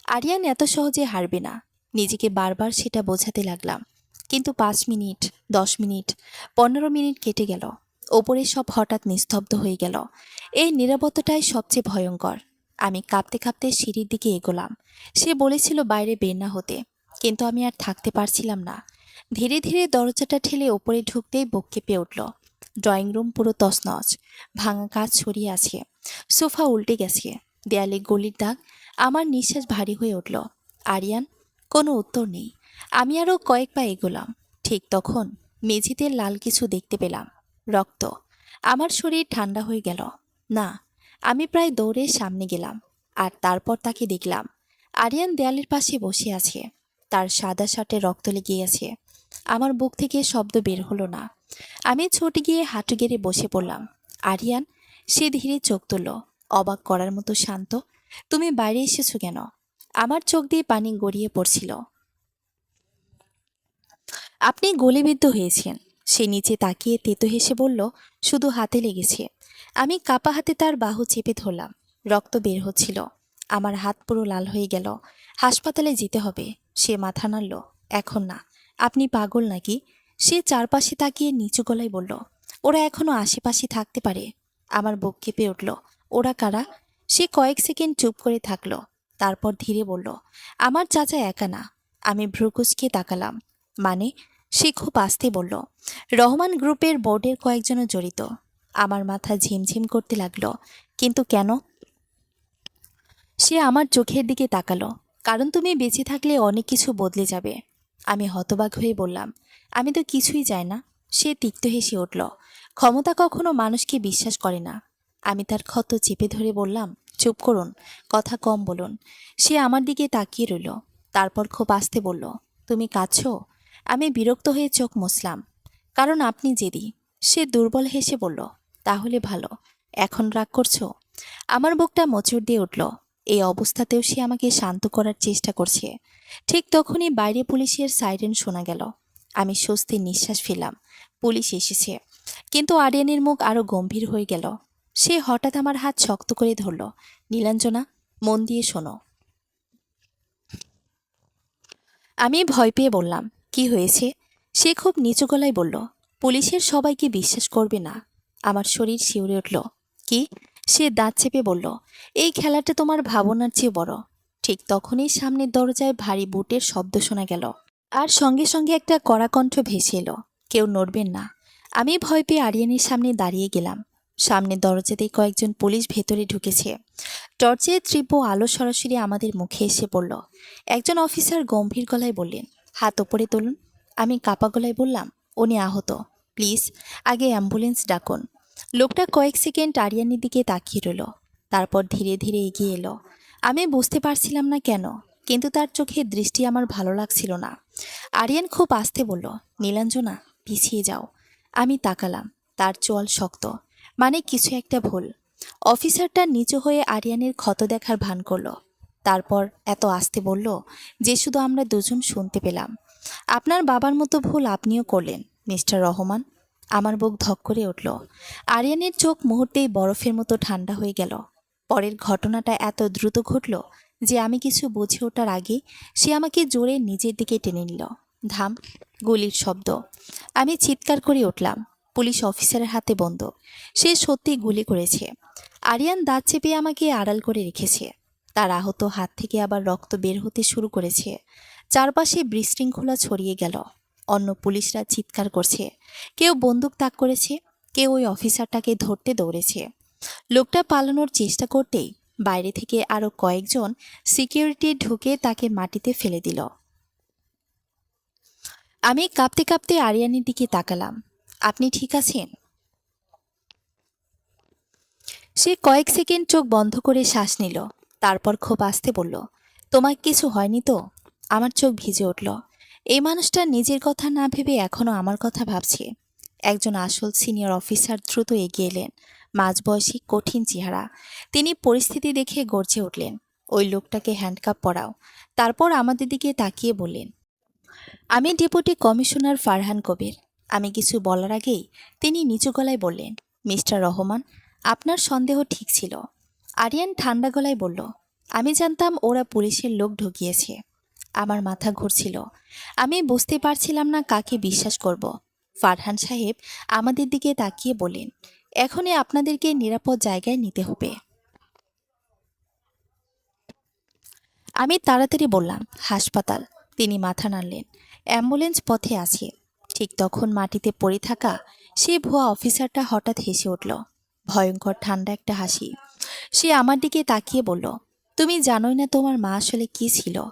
আরিয়ান এত সহজে হারবে না। নিজেকে বারবার সেটা বোঝাতে লাগলাম। কিন্তু 5 মিনিট, 10 মিনিট, 15 মিনিট কেটে গেল। ওপরে সব হঠাৎ নিস্তব্ধ হয়ে গেল। এই নীরবতাটাই সবচেয়ে ভয়ঙ্কর। আমি কাঁপতে কাঁপতে সিঁড়ির দিকে এগোলাম। সে বলেছিল বাইরে বের না হতে, কিন্তু আমি আর থাকতে পারছিলাম না। ধীরে ধীরে দরজাটা ঠেলে ওপরে ঢুকতেই বুক কেঁপে উঠল। ড্রয়িং রুম পুরো তছনছ। ভাঙা কাচ ছড়িয়ে আছে। সোফা উল্টে গেছে। দেয়ালে গলির দাগ। আমার নিঃশ্বাস ভারী হয়ে উঠল। আরিয়ান? কোনো উত্তর নেই। আমি আরও কয়েক পা এগোলাম। ঠিক তখন মেঝেতে লাল কিছু দেখতে পেলাম। রক্ত। আমার শরীর ঠান্ডা হয়ে গেল। না। আমি প্রায় দৌড়ে সামনে গেলাম। আর তারপর তাকে দেখলাম। আরিয়ান দেয়ালের পাশে বসে আছে। তার সাদা শার্টে রক্ত লেগে আছে। আমার বুক থেকে শব্দ বের হলো না। আমি ছুটে গিয়ে হাঁটু গেড়ে বসে পড়লাম। আরিয়ান? সে ধীরে চোখ তুলল, অবাক করার মতো শান্ত। তুমি বাইরে এসেছো কেন? আমার চোখ দিয়ে পানি গড়িয়ে পড়ছিল। আপনি গুলিবিদ্ধ হয়েছেন। সে নিচে তাকিয়ে তেতো হেসে বলল, শুধু হাতে লেগেছে। আমি কাপা হাতে তার বাহু চেপে ধরলাম। রক্ত বের হচ্ছিল। আমার হাত পুরো লাল হয়ে গেল। হাসপাতালে যেতে হবে। সে মাথা নাড়ল। এখন না। আপনি পাগল নাকি? সে চারপাশে তাকিয়ে নিচু গলায় বলল, ওরা এখনো আশেপাশে থাকতে পারে। আমার বুক কেঁপে উঠল। ওরা কারা? সে কয়েক সেকেন্ড চুপ করে থাকলো। তারপর ধীরে বলল, আমার চাচা একা না। আমি ভ্রুকুচকে তাকালাম। মানে? সে খুব আস্তে বলল, রহমান গ্রুপের বোর্ডের কয়েকজনও জড়িত। আমার মাথা ঝিমঝিম করতে লাগলো। কিন্তু কেন? সে আমার চোখের দিকে তাকালো। কারণ তুমি বেঁচে থাকলে অনেক কিছু বদলে যাবে। আমি হতবাক হয়ে বললাম, আমি তো কিছুই চাই না। সে তিক্ত হেসে উঠল। ক্ষমতা কখনো মানুষকে বিশ্বাস করে না। আমি তার ক্ষত চেপে ধরে বললাম, চুপ করুন, কথা কম বলুন। সে আমার দিকে তাকিয়ে রইল। তারপর খুব আস্তে বলল, তুমি কাঁদছো? আমি বিরক্ত হয়ে চোখ মুছলাম। কারণ আপনি জেদি। সে দুর্বল হেসে বলল, তাহলে ভালো। এখন রাগ করছো? আমার বুকটা মোচড় দিয়ে উঠল। এই অবস্থাতেও সে আমাকে শান্ত করার চেষ্টা করছে। ঠিক তখনই বাইরে পুলিশের সাইরেন শোনা গেল। আমি স্বস্তির নিঃশ্বাস ফেললাম। পুলিশ এসেছে। কিন্তু আরিয়ানের মুখ আরো গম্ভীর হয়ে গেল। সে হঠাৎ আমার হাত শক্ত করে ধরল। নীলাঞ্জনা, মন দিয়ে শোনো। আমি ভয় পেয়ে বললাম, কি হয়েছে? সে খুব নিচু গলায় বলল, পুলিশের সবাইকে বিশ্বাস করবে না। আমার শরীর শিউরে উঠল। কি? সে দাঁত চেপে বলল, এই খেলাটা তোমার ভাবনার চেয়ে বড়। ঠিক তখনই সামনের দরজায় ভারী বুটের শব্দ শোনা গেল। আর সঙ্গে সঙ্গে একটা কড়া কণ্ঠ ভেসে এলো, কেউ নড়বেন না। আমি ভয় পেয়ে আরিয়ানের সামনে দাঁড়িয়ে গেলাম। সামনের দরজাতে কয়েকজন পুলিশ ভেতরে ঢুকেছে। টর্চের তীব্র আলো সরাসরি আমাদের মুখে এসে পড়ল। একজন অফিসার গম্ভীর গলায় বললেন, হাত ওপরে তুলুন। আমি কাপা গলায় বললাম, উনি আহত। প্লিজ আগে অ্যাম্বুলেন্স ডাকুন। লোকটা কয়েক সেকেন্ড আরিয়ানের দিকে তাকিয়ে রইল। তারপর ধীরে ধীরে এগিয়ে এলো। আমি বুঝতে পারছিলাম না কেন, কিন্তু তার চোখের দৃষ্টি আমার ভালো লাগছিল না। আরিয়ান খুব আস্তে বলল, নীলাঞ্জনা, পিছিয়ে যাও। আমি তাকালাম। তার চোয়াল শক্ত। মানে কিছু একটা ভুল। অফিসারটা নিচু হয়ে আরিয়ানের ক্ষত দেখার ভান করল। তারপর এত আস্তে বলল যে শুধু আমরা দুজন শুনতে পেলাম, আপনার বাবার মতো ভুল আপনিও করলেন, মিস্টার রহমান। আমার বুক ধক করে উঠল। আরিয়ানের চোখ মুহূর্তেই বরফের মতো ঠান্ডা হয়ে গেল। পরের ঘটনাটা এত দ্রুত ঘটল যে আমি কিছু বুঝে ওঠার আগে সে আমাকে জোরে নিজের দিকে টেনে নিল। ধাম, গুলির শব্দ। আমি চিৎকার করে উঠলাম। পুলিশ অফিসারের হাতে বন্দুক। সে সত্যি গুলি করেছে। আরিয়ান দাঁত চেপে আমাকে আড়াল করে রেখেছে। তার আহত হাত থেকে আবার রক্ত বের হতে শুরু করেছে। চারপাশে বিশৃঙ্খলা ছড়িয়ে গেল। অন্য পুলিশরা চিৎকার করছে। কেউ বন্দুক তাক করেছে, কেউ ওই অফিসারটাকে ধরতে দৌড়েছে। লোকটা পালানোর চেষ্টা করতেই বাইরে থেকে আরো কয়েকজন সিকিউরিটি ঢুকে তাকে মাটিতে ফেলে দিল। আমি কাঁপতে কাঁপতে আরিয়ানের দিকে তাকালাম। আপনি ঠিক আছেন? সে কয়েক সেকেন্ড চোখ বন্ধ করে শ্বাস নিল। তারপর খুব আস্তে বলল, তোমার কিছু হয়নি তো? আমার চোখ ভিজে উঠল। এই মানুষটা নিজের কথা না ভেবে এখনো আমার কথা ভাবছে। একজন আসল সিনিয়র অফিসার দ্রুত এগিয়ে এলেন। মাঝবয়সী, কঠিন চেহারা। তিনি পরিস্থিতি দেখে গর্জে উঠলেন, ওই লোকটাকে হ্যান্ডকাপ পরাও। তারপর আমাদের দিকে তাকিয়ে বললেন, আমি ডেপুটি কমিশনার ফারহান কবির। আমি কিছু বলার আগেই তিনি নিচু গলায় বললেন, মিস্টার রহমান, আপনার সন্দেহ ঠিক ছিল। আরিয়ান ঠান্ডা গলায় বলল, আমি জানতাম ওরা পুলিশের লোক ঢুকিয়েছে। আমার মাথা ঘুরছিল। আমি বুঝতে পারছিলাম না কাকে বিশ্বাস করব। ফারহান সাহেব আমাদের দিকে তাকিয়ে বললেন, এখনই আপনাদেরকে নিরাপদ জায়গায় নিতে হবে। আমি তাড়াতাড়ি বললাম, হাসপাতাল। তিনি মাথা নাড়লেন। অ্যাম্বুলেন্স পথে আছে। ঠিক তখন মাটিতে পড়ে থাকা সে ভুয়া অফিসারটা হঠাৎ হেসে উঠল। ভয়ঙ্কর ঠান্ডা একটা হাসি। সে আমার দিকে তাকিয়ে বলল, তুমি জানোই না তোমার মা আসলে কি ছিল।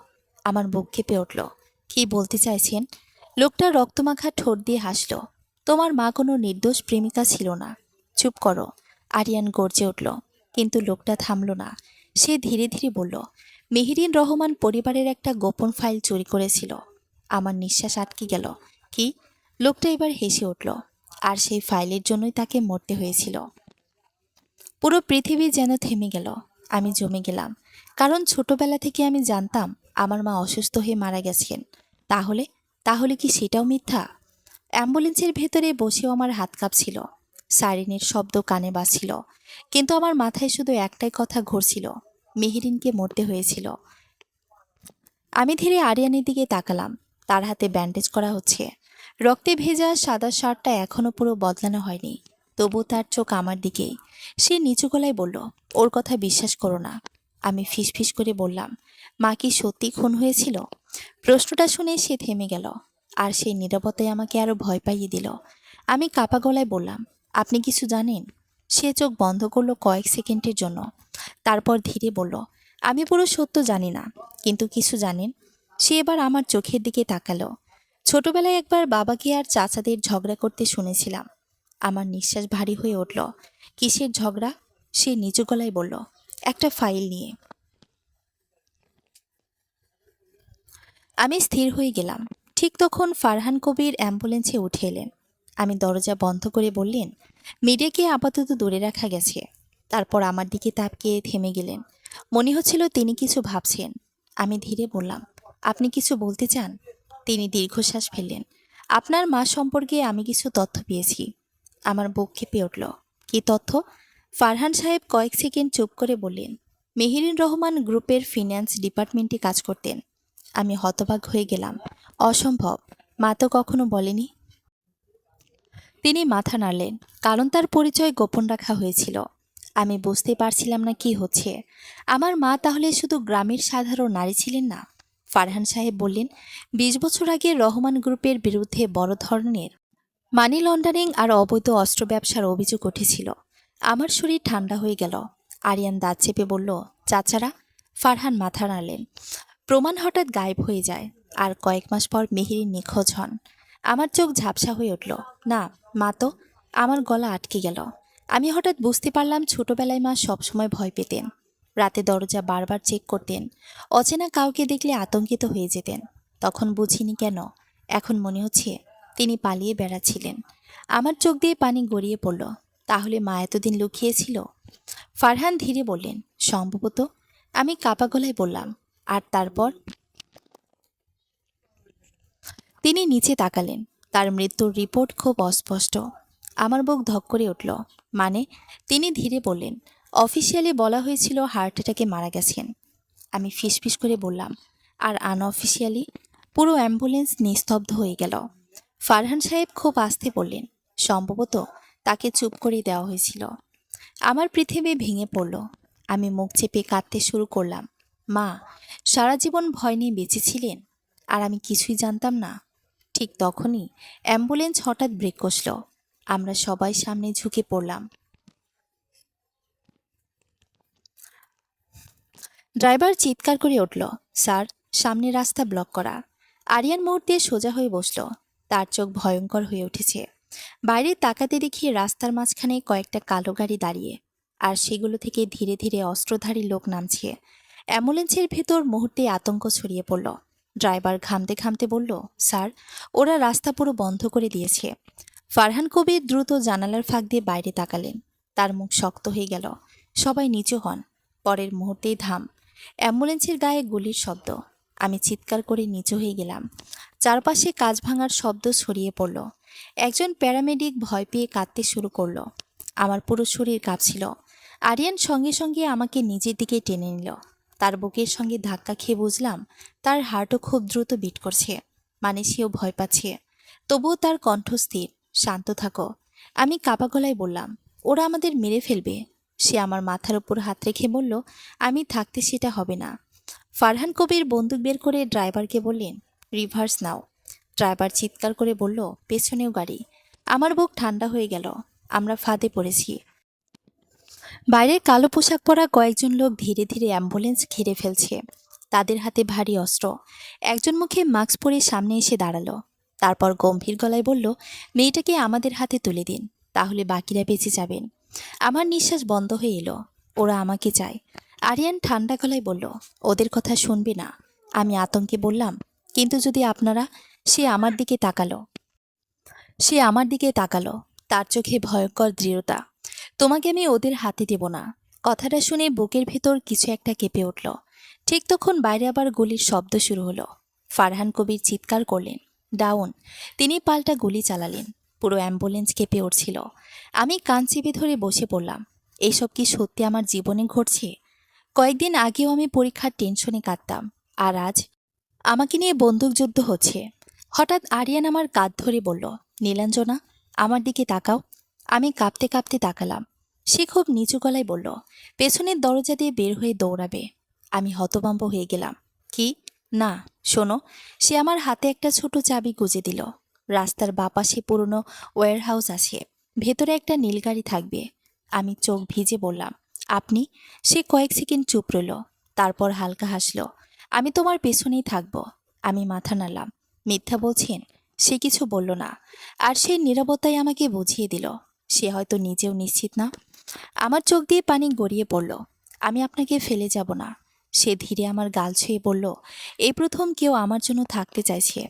আমার বুক কেঁপে উঠল। কি বলতে চাইছেন? লোকটা রক্তমাখা ঠোঁট দিয়ে হাসল। তোমার মা কোনো নির্দোষ প্রেমিকা ছিল না। চুপ করো, আরিয়ান গর্জে উঠল। কিন্তু লোকটা থামল না। সে ধীরে ধীরে বলল, মেহেরিন রহমান পরিবারের একটা গোপন ফাইল চুরি করেছিল। আমার নিঃশ্বাস আটকে গেল। কি? লোকটা এবার হেসে উঠল। আর সেই ফাইলের জন্যই তাকে মরতে হয়েছিল। পুরো পৃথিবী যেন থেমে গেল। আমি জমে গেলাম। কারণ ছোটবেলা থেকে আমি জানতাম আমার মা অসুস্থ হয়ে মারা গেছেন। তাহলে তাহলে কি সেটাও মিথ্যা? অ্যাম্বুলেন্সের ভেতরে বসেও আমার হাত কাঁপছিল। সাইরেনের শব্দ কানে বাজছিল, কিন্তু আমার মাথায় শুধু একটাই কথা ঘুরছিল, মেহেরিনকে মরতে হয়েছিল। আমি ধীরে আরিয়ানের দিকে তাকালাম। তার হাতে ব্যান্ডেজ করা হচ্ছে। রক্তে ভেজা সাদা শার্টটা এখনো পুরো বদলানো হয়নি, তবু তার চোখ আমার দিকেই। সে নিচু গলায় বলল, ওর কথা বিশ্বাস করো না। আমি ফিসফিস করে বললাম, মা কি সত্যি খুন হয়েছিল? প্রশ্নটা শুনে সে থেমে গেল, আর সেই নীরবতায় আমাকে আরো ভয় পাইয়ে দিল। আমি কাপা গলায় বললাম, আপনি কিছু জানেন? সে চোখ বন্ধ করলো কয়েক সেকেন্ডের জন্য, তারপর ধীরে বলল, আমি পুরো সত্য জানি না, কিন্তু কিছু জানেন? সে এবার আমার চোখের দিকে তাকালো। ছোটবেলায় একবার বাবাকে আর চাচাদের ঝগড়া করতে শুনেছিলাম। আমার নিঃশ্বাস ভারী হয়ে উঠল। কিসের ঝগড়া? সে নিচু গলায় বলল, একটা ফাইল নিয়ে। আমি স্থির হয়ে গেলাম। ঠিক তখন ফারহান কবির অ্যাম্বুলেন্সে উঠে এলেন। আমি দরজা বন্ধ করে বললেন, মিডিয়াকে আপাতত দূরে রাখা গেছে। তারপর আমার দিকে তাকিয়ে থেমে গেলেন। মনে হচ্ছিল তিনি কিছু ভাবছেন। আমি ধীরে বললাম, আপনি কিছু বলতে চান? তিনি দীর্ঘশ্বাস ফেললেন। আপনার মা সম্পর্কে আমি কিছু তথ্য পেয়েছি। আমার বুক কেঁপে উঠল। কি তথ্য? ফারহান সাহেব কয়েক সেকেন্ড চুপ করে বললেন, মেহেরিন রহমান গ্রুপের ফিন্যান্স ডিপার্টমেন্টে কাজ করতেন। আমি হতবাক হয়ে গেলাম। অসম্ভব, মা তো কখনো বলেনি। তিনি মাথা নাড়লেন, কারণ তার পরিচয় গোপন রাখা হয়েছিল। আমি বুঝতে পারছিলাম না কি হচ্ছে। আমার মা তাহলে শুধু গ্রামের সাধারণ নারী ছিলেন না? ফারহান সাহেব বললেন, 20 বছর আগে রহমান গ্রুপের বিরুদ্ধে বড় ধরনের মানি লন্ডারিং আর অবৈধ অস্ত্র ব্যবসার অভিযোগ উঠেছিল। আমার শরীর ঠান্ডা হয়ে গেল। আরিয়ান দাঁত চেপে বলল, চাচারা? ফারহান মাথা নাড়লেন। প্রমাণ হঠাৎ গায়েব হয়ে যায়, আর কয়েক মাস পর মেহেরিন নিখোঁজ হন। আমার চোখ ঝাপসা হয়ে উঠল। না, মা তো। আমার গলা আটকে গেল। আমি হঠাৎ বুঝতে পারলাম ছোটবেলায় মা সবসময় ভয় পেতেন। রাতে দরজা বারবার চেক করতেন। অচেনা কাউকে দেখলে আতঙ্কিত হয়ে যেতেন। তখন বুঝিনি কেন। এখন মনে হচ্ছে তিনি পালিয়ে বেড়াচ্ছিলেন। আমার চোখ দিয়ে পানি গড়িয়ে পড়ল। তাহলে মা এতদিন লুকিয়েছিল? ফারহান ধীরে বললেন, সম্ভবত। আমি কাপা গলায় বললাম, আর তারপর? তিনি নিচে তাকালেন। তার মৃত্যুর রিপোর্ট খুব অস্পষ্ট। আমার বুক ধক করে উঠল। মানে? তিনি ধীরে বললেন, অফিসিয়ালি বলা হয়েছিল হার্ট অ্যাটাকে মারা গেছেন। আমি ফিসফিস করে বললাম, আর আনঅফিসিয়ালি? পুরো অ্যাম্বুলেন্স নিস্তব্ধ হয়ে গেল। ফারহান সাহেব খুব আস্তে বললেন, সম্ভবত তাকে চুপ করে দেওয়া হয়েছিল। আমার পৃথিবী ভেঙে পড়ল। আমি মুখ চেপে কাঁদতে শুরু করলাম। মা সারা জীবন ভয় নিয়ে বেঁচেছিলেন, আর আমি কিছুই জানতাম না। ঠিক তখনই অ্যাম্বুলেন্স হঠাৎ ব্রেক কষল। আমরা সবাই সামনে ঝুঁকে পড়লাম। ড্রাইভার চিৎকার করে উঠল, স্যার, সামনে রাস্তা ব্লক করা। আরিয়ান মুহূর্তে সোজা হয়ে বসল। তার চোখ ভয়ঙ্কর হয়ে উঠেছে। বাইরে তাকাতে দেখি রাস্তার মাঝখানে কয়েকটা কালো গাড়ি দাঁড়িয়ে, আর সেগুলো থেকে ধীরে ধীরে অস্ত্রধারী লোক নামছে। অ্যাম্বুলেন্সের ভেতর মুহূর্তে আতঙ্ক ছড়িয়ে পড়ল। ড্রাইভার ঘামতে ঘামতে বলল, স্যার, ওরা রাস্তা পুরো বন্ধ করে দিয়েছে। ফারহান কবির দ্রুত জানালার ফাঁক দিয়ে বাইরে তাকালেন। তার মুখ শক্ত হয়ে গেল। সবাই নিচু হন। পরের মুহূর্তেই ধাম। অ্যাম্বুলেন্সের গায়ে গুলির শব্দ। আমি চিৎকার করে নিচু হয়ে গেলাম। চারপাশে কাঁচ ভাঙার শব্দ ছড়িয়ে পড়ল। একজন প্যারামেডিক ভয় পেয়ে কাঁদতে শুরু করলো। আমার পুরো শরীর কাঁপছিল। আরিয়ান সঙ্গে সঙ্গে আমাকে নিজের দিকে টেনে নিল। তার বুকের সঙ্গে ধাক্কা খেয়ে বুঝলাম তার হার্টও খুব দ্রুত বিট করছে। মানে সেও ভয় পাচ্ছে। তবুও তার কণ্ঠ স্থির, শান্ত থাকো। আমি কাপা গলায় বললাম, ওরা আমাদের মেরে ফেলবে। সে আমার মাথার উপর হাত রেখে বলল, আমি থাকতে সেটা হবে না। ফারহান কবির বন্দুক বের করে ড্রাইভারকে বললেন, রিভার্স নাও। ড্রাইভার চিৎকার করে বলল, পেছনেও গাড়ি। আমার বুক ঠান্ডা হয়ে গেল। আমরা ফাঁদে পড়েছি। বাইরে কালো পোশাক পরা কয়েকজন লোক ধীরে ধীরে অ্যাম্বুলেন্স ঘিরে ফেলছে। তাদের হাতে ভারী অস্ত্র। একজন মুখে মাস্ক পরে সামনে এসে দাঁড়ালো। তারপর গম্ভীর গলায় বলল, মেয়েটাকে আমাদের হাতে তুলে দিন, তাহলে বাকিরা বেঁচে যাবেন। আমার নিঃশ্বাস বন্ধ হয়ে এলো। ওরা আমাকে চায়। আরিয়ান ঠান্ডা গলায় বলল, ওদের কথা শুনবে না। আমি আতঙ্কে বললাম, কিন্তু যদি আপনারা? সে আমার দিকে তাকালো। তার চোখে ভয়ঙ্কর দৃঢ়তা। তোমাকে আমি ওদের হাতে দেব না। কথাটা শুনে বুকের ভেতর কিছু একটা কেঁপে উঠল। ঠিক তখন বাইরে আবার গুলির শব্দ শুরু হলো। ফারহান কবির চিৎকার করলেন, ডাউন। তিনি পাল্টা গুলি চালালেন। পুরো অ্যাম্বুলেন্স কেঁপে উঠছিল। আমি কান চেপে ধরে বসে পড়লাম। এইসব কি সত্যি আমার জীবনে ঘটছে? কয়েকদিন আগেও আমি পরীক্ষার টেনশনে কাঁদতাম, আর আজ আমাকে নিয়ে বন্দুকযুদ্ধ হচ্ছে। হঠাৎ আরিয়ান আমার কাঁধ ধরে বলল, নীলাঞ্জনা, আমার দিকে তাকাও। আমি কাঁপতে কাঁপতে তাকালাম। সে খুব নিচু গলায় বলল, পেছনের দরজা দিয়ে বের হয়ে দৌড়াবে। আমি হতভম্ব হয়ে গেলাম। কি? না, শোনো। সে আমার হাতে একটা ছোট চাবি গুঁজে দিল। রাস্তার বাপাশে পুরনো ওয়্যারহাউস আছে, ভেতরে একটা নীলগাড়ি থাকবে। আমি চোখ ভিজে বললাম, আপনি? সে কয়েক সেকেন্ড চুপ রইল, তারপর হালকা হাসল। আমি তোমার পেছনেই থাকব। আমি মাথা নাড়লাম। মিথ্যা বলছেন? সে কিছু বলল না, আর সেই নীরবতাই আমাকে বুঝিয়ে দিল সে হয়তো নিজেও নিশ্চিত না। আমার চোখ দিয়ে পানি গড়িয়ে পড়ল। আমি আপনাকে ফেলে যাব না। সে ধীরে আমার গাল ছুঁয়ে বলল, এই প্রথম কেউ আমার জন্য থাকতে চাইছে।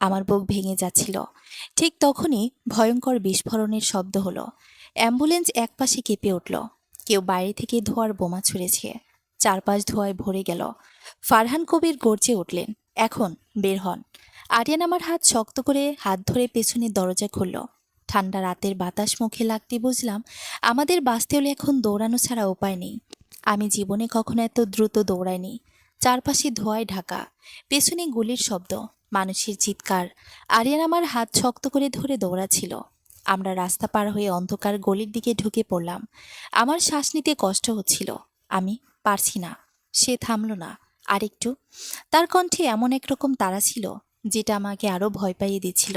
আমার বুক ভেঙে যাচ্ছিল। ঠিক তখনই ভয়ঙ্কর বিস্ফোরণের শব্দ হলো। অ্যাম্বুলেন্স একপাশে কেঁপে উঠল। কেউ বাইরে থেকে ধোঁয়ার বোমা ছুঁড়েছে। চারপাশ ধোঁয়ায় ভরে গেল। ফারহান কবির গর্জে উঠলেন, এখন বের হন। আরিয়ান আমার হাত শক্ত করে হাত ধরে পেছনের দরজা খুলল। ঠান্ডা রাতের বাতাস মুখে লাগতে বুঝলাম আমাদের বাঁচতে হলে এখন দৌড়ানো ছাড়া উপায় নেই। আমি জীবনে কখনো এত দ্রুত দৌড়াইনি। চারপাশে ধোঁয়ায় ঢাকা, পেছনে গুলির শব্দ, মানুষের চিৎকার। আরিয়ান আমার হাত শক্ত করে ধরে দৌড়াচ্ছিল। আমরা রাস্তা পার হয়ে অন্ধকার গলির দিকে ঢুকে পড়লাম। আমার শ্বাস নিতে কষ্ট হচ্ছিল। আমি পারছি না। সে থামল না। আরেকটু। তার কণ্ঠে এমন একরকম তাড়া ছিল যেটা আমাকে আরো ভয় পাইয়ে দিচ্ছিল।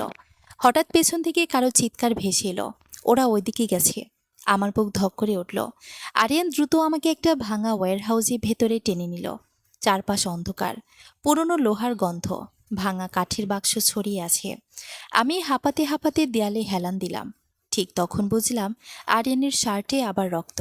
হঠাৎ পেছন থেকে কারো চিৎকার ভেসে এলো, ওরা ওইদিকে গেছে। আমার বুক ধক করে উঠল। আরিয়ান দ্রুত আমাকে একটা ভাঙা ওয়্যারহাউসের ভেতরে টেনে নিল। চারপাশ অন্ধকার, পুরনো লোহার গন্ধ, ভাঙা কাঠের বাক্স ছড়িয়ে আছে। আমি হাঁপাতে হাঁপাতে দেয়ালে হেলান দিলাম। ঠিক তখন বুঝলাম আরিয়ানের শার্টে আবার রক্ত।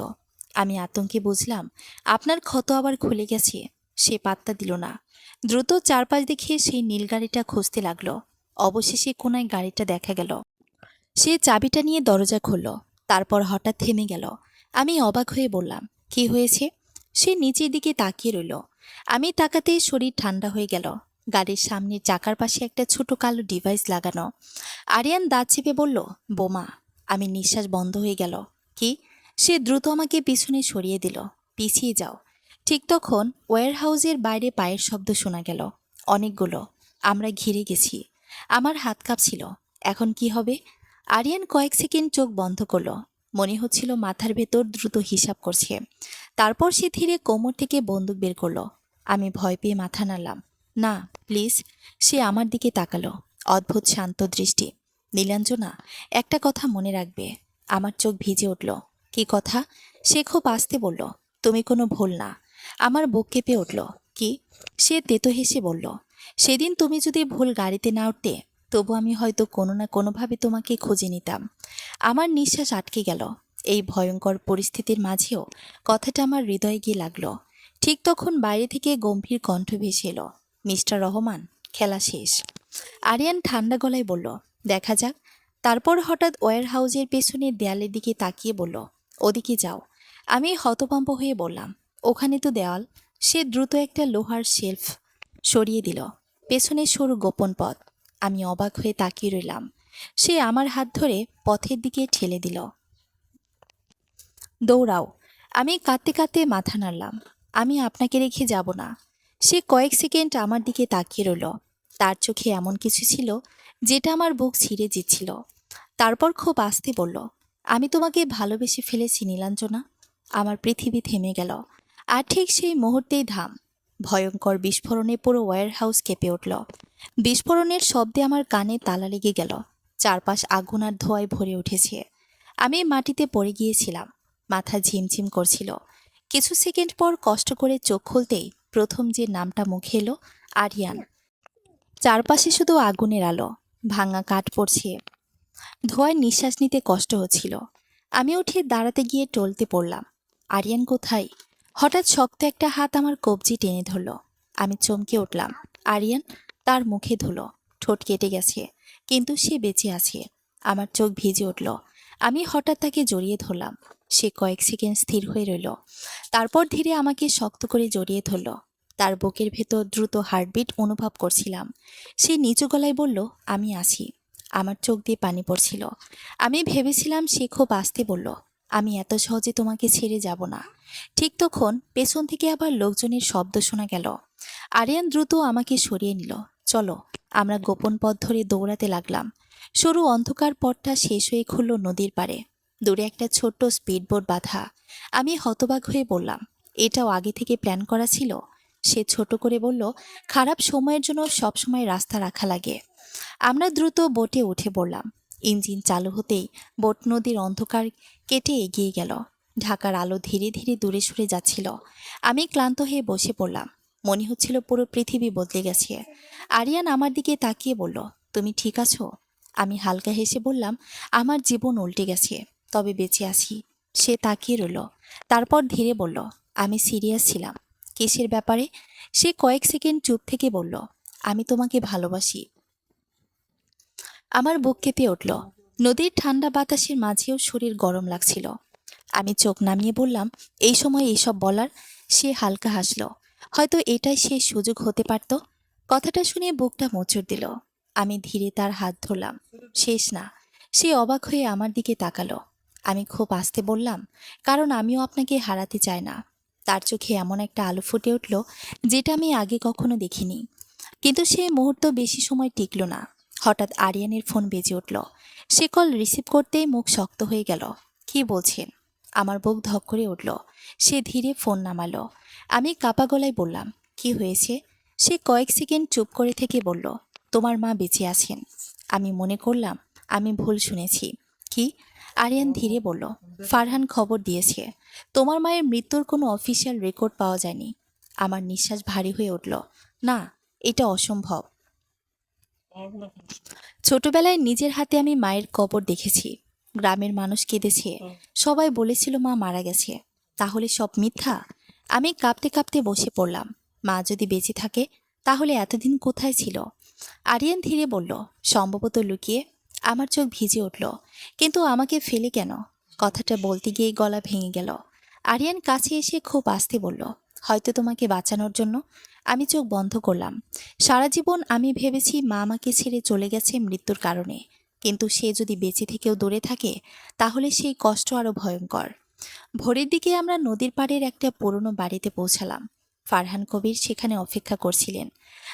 আমি আতঙ্কে বুঝলাম আপনার ক্ষত আবার খুলে গেছে। সে পাত্তা দিল না। দ্রুত চারপাশ দেখে সেই নীল গাড়িটা খুঁজতে লাগলো। অবশেষে কোনায় গাড়িটা দেখা গেল। সে চাবিটা নিয়ে দরজা খুলল, তারপর হঠাৎ থেমে গেল। আমি অবাক হয়ে বললাম, কি হয়েছে? সে নিচের দিকে তাকিয়ে রইল। আমি তাকাতেই শরীর ঠান্ডা হয়ে গেল। গাড়ির সামনের চাকার পাশে একটা ছোট কালো ডিভাইস লাগানো। আরিয়ান দাঁত চেপে বলল, বোমা। আমি নিঃশ্বাস বন্ধ হয়ে গেল। কি? সে দ্রুত আমাকে পিছনে সরিয়ে দিল। পিছিয়ে যাও। ঠিক তখন ওয়্যারহাউসের বাইরে পায়ের শব্দ শোনা গেল, অনেকগুলো। আমরা ঘিরে গেছি। আমার হাত কাঁপছিল। এখন কি হবে? আরিয়ান কয়েক সেকেন্ড চোখ বন্ধ করলো। মনে হচ্ছিল মাথার ভেতর দ্রুত হিসাব করছে। তারপর সে ধীরে কোমর থেকে বন্দুক বের করলো। আমি ভয় পেয়ে মাথা নাড়লাম। না, প্লিজ। সে আমার দিকে তাকালো, অদ্ভুত শান্ত দৃষ্টি। নীলাঞ্জনা, একটা কথা মনে রাখবে। আমার চোখ ভিজে উঠল। কি কথা? সে খুব আস্তে বলল, তুমি কোনো ভুল না। আমার বুক কেঁপে উঠল। কি? সে তেতো হেসে বলল, সেদিন তুমি যদি ভুল গাড়িতে না উঠতে, তবু আমি হয়তো কোনো না কোনোভাবে তোমাকে খুঁজে নিতাম। আমার নিঃশ্বাস আটকে গেল। এই ভয়ঙ্কর পরিস্থিতির মাঝেও কথাটা আমার হৃদয়ে গিয়ে লাগলো। ঠিক তখন বাইরে থেকে গম্ভীর কণ্ঠ ভেসে এলো, মিস্টার রহমান, খেলা শেষ। আরিয়ান ঠান্ডা গলায় বলল, দেখা যাক। তারপর হঠাৎ ওয়্যারহাউসের পেছনের দেয়ালের দিকে তাকিয়ে বলল, ওদিকে যাও। আমি হতভম্ব হয়ে বললাম, ওখানে তো দেওয়াল। সে দ্রুত একটা লোহার শেলফ সরিয়ে দিল। পেছনে সরু গোপন পথ। আমি অবাক হয়ে তাকিয়ে রইলাম। সে আমার হাত ধরে পথের দিকে ঠেলে দিল। দৌড়াও। আমি কাঁদতে কাঁদতে মাথা নাড়লাম। আমি আপনাকে রেখে যাব না। সে কয়েক সেকেন্ড আমার দিকে তাকিয়ে রইল। তার চোখে এমন কিছু ছিল যেটা আমার বুক ছিঁড়ে দিচ্ছিল। তারপর খুব আস্তে বলল, আমি তোমাকে ভালোবেসে ফেলেছি নীলাঞ্জনা। আমার পৃথিবী থেমে গেল। আর ঠিক সেই মুহূর্তেই ধাম। ভয়ঙ্কর বিস্ফোরণে পুরো ওয়্যারহাউস কেঁপে উঠল। বিস্ফোরণের শব্দে আমার কানে তালা লেগে গেল। চারপাশ আগুন আর ধোঁয়ায় ভরে উঠেছে। আমি মাটিতে পড়ে গিয়েছিলাম। মাথা ঝিমঝিম করছিল। কিছু সেকেন্ড পর কষ্ট করে চোখ খুলতেই প্রথম যে নামটা মুখে এলো, আরিয়ান। চারপাশে শুধু আগুনের আলো, ভাঙা কাঠ পড়ছে, ধোঁয়ায় নিঃশ্বাস নিতে কষ্ট হচ্ছিল। আমি উঠে দাঁড়াতে গিয়ে টলতে পড়লাম, আরিয়ান কোথায়? হঠাৎ শক্ত একটা হাত আমার কবজি টেনে ধরল। আমি চমকে উঠলাম। আরিয়ান। তার মুখে ধুলো, ঠোঁট কেটে গেছে, কিন্তু সে বেঁচে আছে। আমার চোখ ভিজে উঠল। আমি হঠাৎ তাকে জড়িয়ে ধরলাম। সে কয়েক সেকেন্ড স্থির হয়ে রইল, তারপর ধীরে আমাকে শক্ত করে জড়িয়ে ধরল। তার বুকের ভেতর দ্রুত হার্টবিট অনুভব করছিলাম। সে নিচু গলায় বলল, আমি আছি। আমার চোখ দিয়ে পানি পড়ছিল। আমি ভেবেছিলাম সে খুব আস্তে বলল, আমি এত সহজে তোমাকে ছেড়ে যাব না। ঠিক তখন পেছন থেকে আবার লোকজনের শব্দ শোনা গেল। আরিয়ান দ্রুত আমাকে সরিয়ে নিল। চলো। আমরা গোপন পথ ধরে দৌড়াতে লাগলাম। সরু অন্ধকার পথটা শেষ হয়ে খুলল নদীর পাড়ে। দূরে একটা ছোট্ট স্পিডবোট বাঁধা। আমি হতবাক হয়ে বললাম, এটাও আগে থেকে প্ল্যান করা ছিল? সে ছোট করে বলল, খারাপ সময়ের জন্য সবসময় রাস্তা রাখা লাগে। আমরা দ্রুত বোটে উঠে পড়লাম। ইঞ্জিন চালু হতেই বোট নদীর অন্ধকার কেটে এগিয়ে গেল। ঢাকার আলো ধীরে ধীরে দূরে সরে যাচ্ছিল। আমি ক্লান্ত হয়ে বসে পড়লাম। মনে হচ্ছিল পুরো পৃথিবী বদলে গেছে। আরিয়ান আমার দিকে তাকিয়ে বলল, তুমি ঠিক আছো? আমি হালকা হেসে বললাম, আমার জীবন উল্টে গেছে, তবে বেঁচে আছি। সে তাকিয়ে রইল। তারপর ধীরে বলল, আমি সিরিয়াস ছিলাম। কিসের ব্যাপারে? সে কয়েক সেকেন্ড চুপ থেকে বলল, আমি তোমাকে ভালোবাসি। আমার বুক কেঁপে উঠল। নদীর ঠান্ডা বাতাসের মাঝেও শরীর গরম লাগছিল। আমি চোখ নামিয়ে বললাম, এই সময় এইসব বলার? সে হালকা হাসল। হয়তো এটাই শেষ সুযোগ হতে পারত। কথাটা শুনে বুকটা মোচড় দিল। আমি ধীরে তার হাত ধরলাম। শেষ না। সে অবাক হয়ে আমার দিকে তাকালো। আমি খুব আস্তে বললাম, কারণ আমিও আপনাকে হারাতে চাই না। তার চোখে এমন একটা আলো ফুটে উঠল, যেটা আমি আগে কখনো দেখিনি। কিন্তু সে মুহূর্ত বেশি সময় টিকল না। হঠাৎ আরিয়ানের ফোন বেজে উঠল। সে কল রিসিভ করতেই মুখ শক্ত হয়ে গেল। কি বলছেন? আমার বুক ধক করে উঠল। সে ধীরে ফোন নামালো। আমি কাপা গলায় বললাম, কি হয়েছে? সে কয়েক সেকেন্ড চুপ করে থেকে বলল, তোমার মা বেঁচে আছেন। আমি মনে করলাম আমি ভুল শুনেছি। কি? আরিয়ান ধীরে বলল, ফারহান খবর দিয়েছে। তোমার মায়ের মৃত্যুর কোনো অফিসিয়াল রেকর্ড পাওয়া যায়নি। আমার নিঃশ্বাস ভারী হয়ে উঠল। না, এটা অসম্ভব। ছোটবেলায় নিজের হাতে আমি মায়ের কবর দেখেছি। গ্রামের মানুষ কেঁদেছে। সবাই বলেছিল মা মারা গেছে। তাহলে সব মিথ্যা? আমি কাঁপতে কাঁপতে বসে পড়লাম। মা যদি বেঁচে থাকে, তাহলে এতদিন কোথায় ছিল? আরিয়ান ধীরে বলল, সম্ভবত লুকিয়ে। আমার চোখ ভিজে উঠল। কিন্তু আমাকে ফেলে কেন? কথাটা বলতে গিয়ে গলা ভেঙে গেল। আরিয়ান কাছে এসে খুব আস্তে বলল, হয়তো তোমাকে বাঁচানোর জন্য। আমি চোখ বন্ধ করলাম। সারা জীবন আমি ভেবেছি মা আমাকে ছেড়ে চলে গেছে মৃত্যুর কারণে। কিন্তু সে যদি বেঁচে থেকেও দূরে থাকে, তাহলে সেই কষ্ট আরো ভয়ঙ্কর। ভোরের দিকে আমরা নদীর পাড়ের একটা পুরনো বাড়িতে পৌঁছালাম। ফারহান কবির সেখানে অপেক্ষা করছিলেন।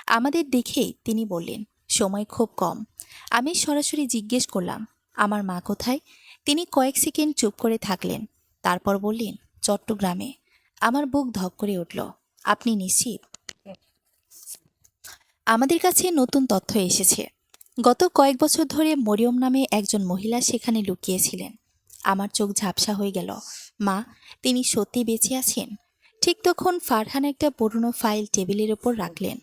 আমাদের দেখেই তিনি বললেন, সময় খুব কম। আমি সরাসরি জিজ্ঞেস করলাম, আমার মা কোথায়? তিনি কয়েক সেকেন্ড চুপ করে থাকলেন। তারপর বললেন, চট্টগ্রামে। আমার বুক ধক করে উঠল। আপনি নিশ্চিত? আমাদের কাছে নতুন তথ্য এসেছে। গত কয়েক বছর ধরে মরিয়ম নামে একজন মহিলা সেখানে লুকিয়েছিলেন। আমার চোখ ঝাপসা হয়ে গেল। মা, তিনি সত্যি বেঁচে আছেন? ঠিক তখন ফারহান একটা পুরনো ফাইল টেবিলের ওপর রাখলেন।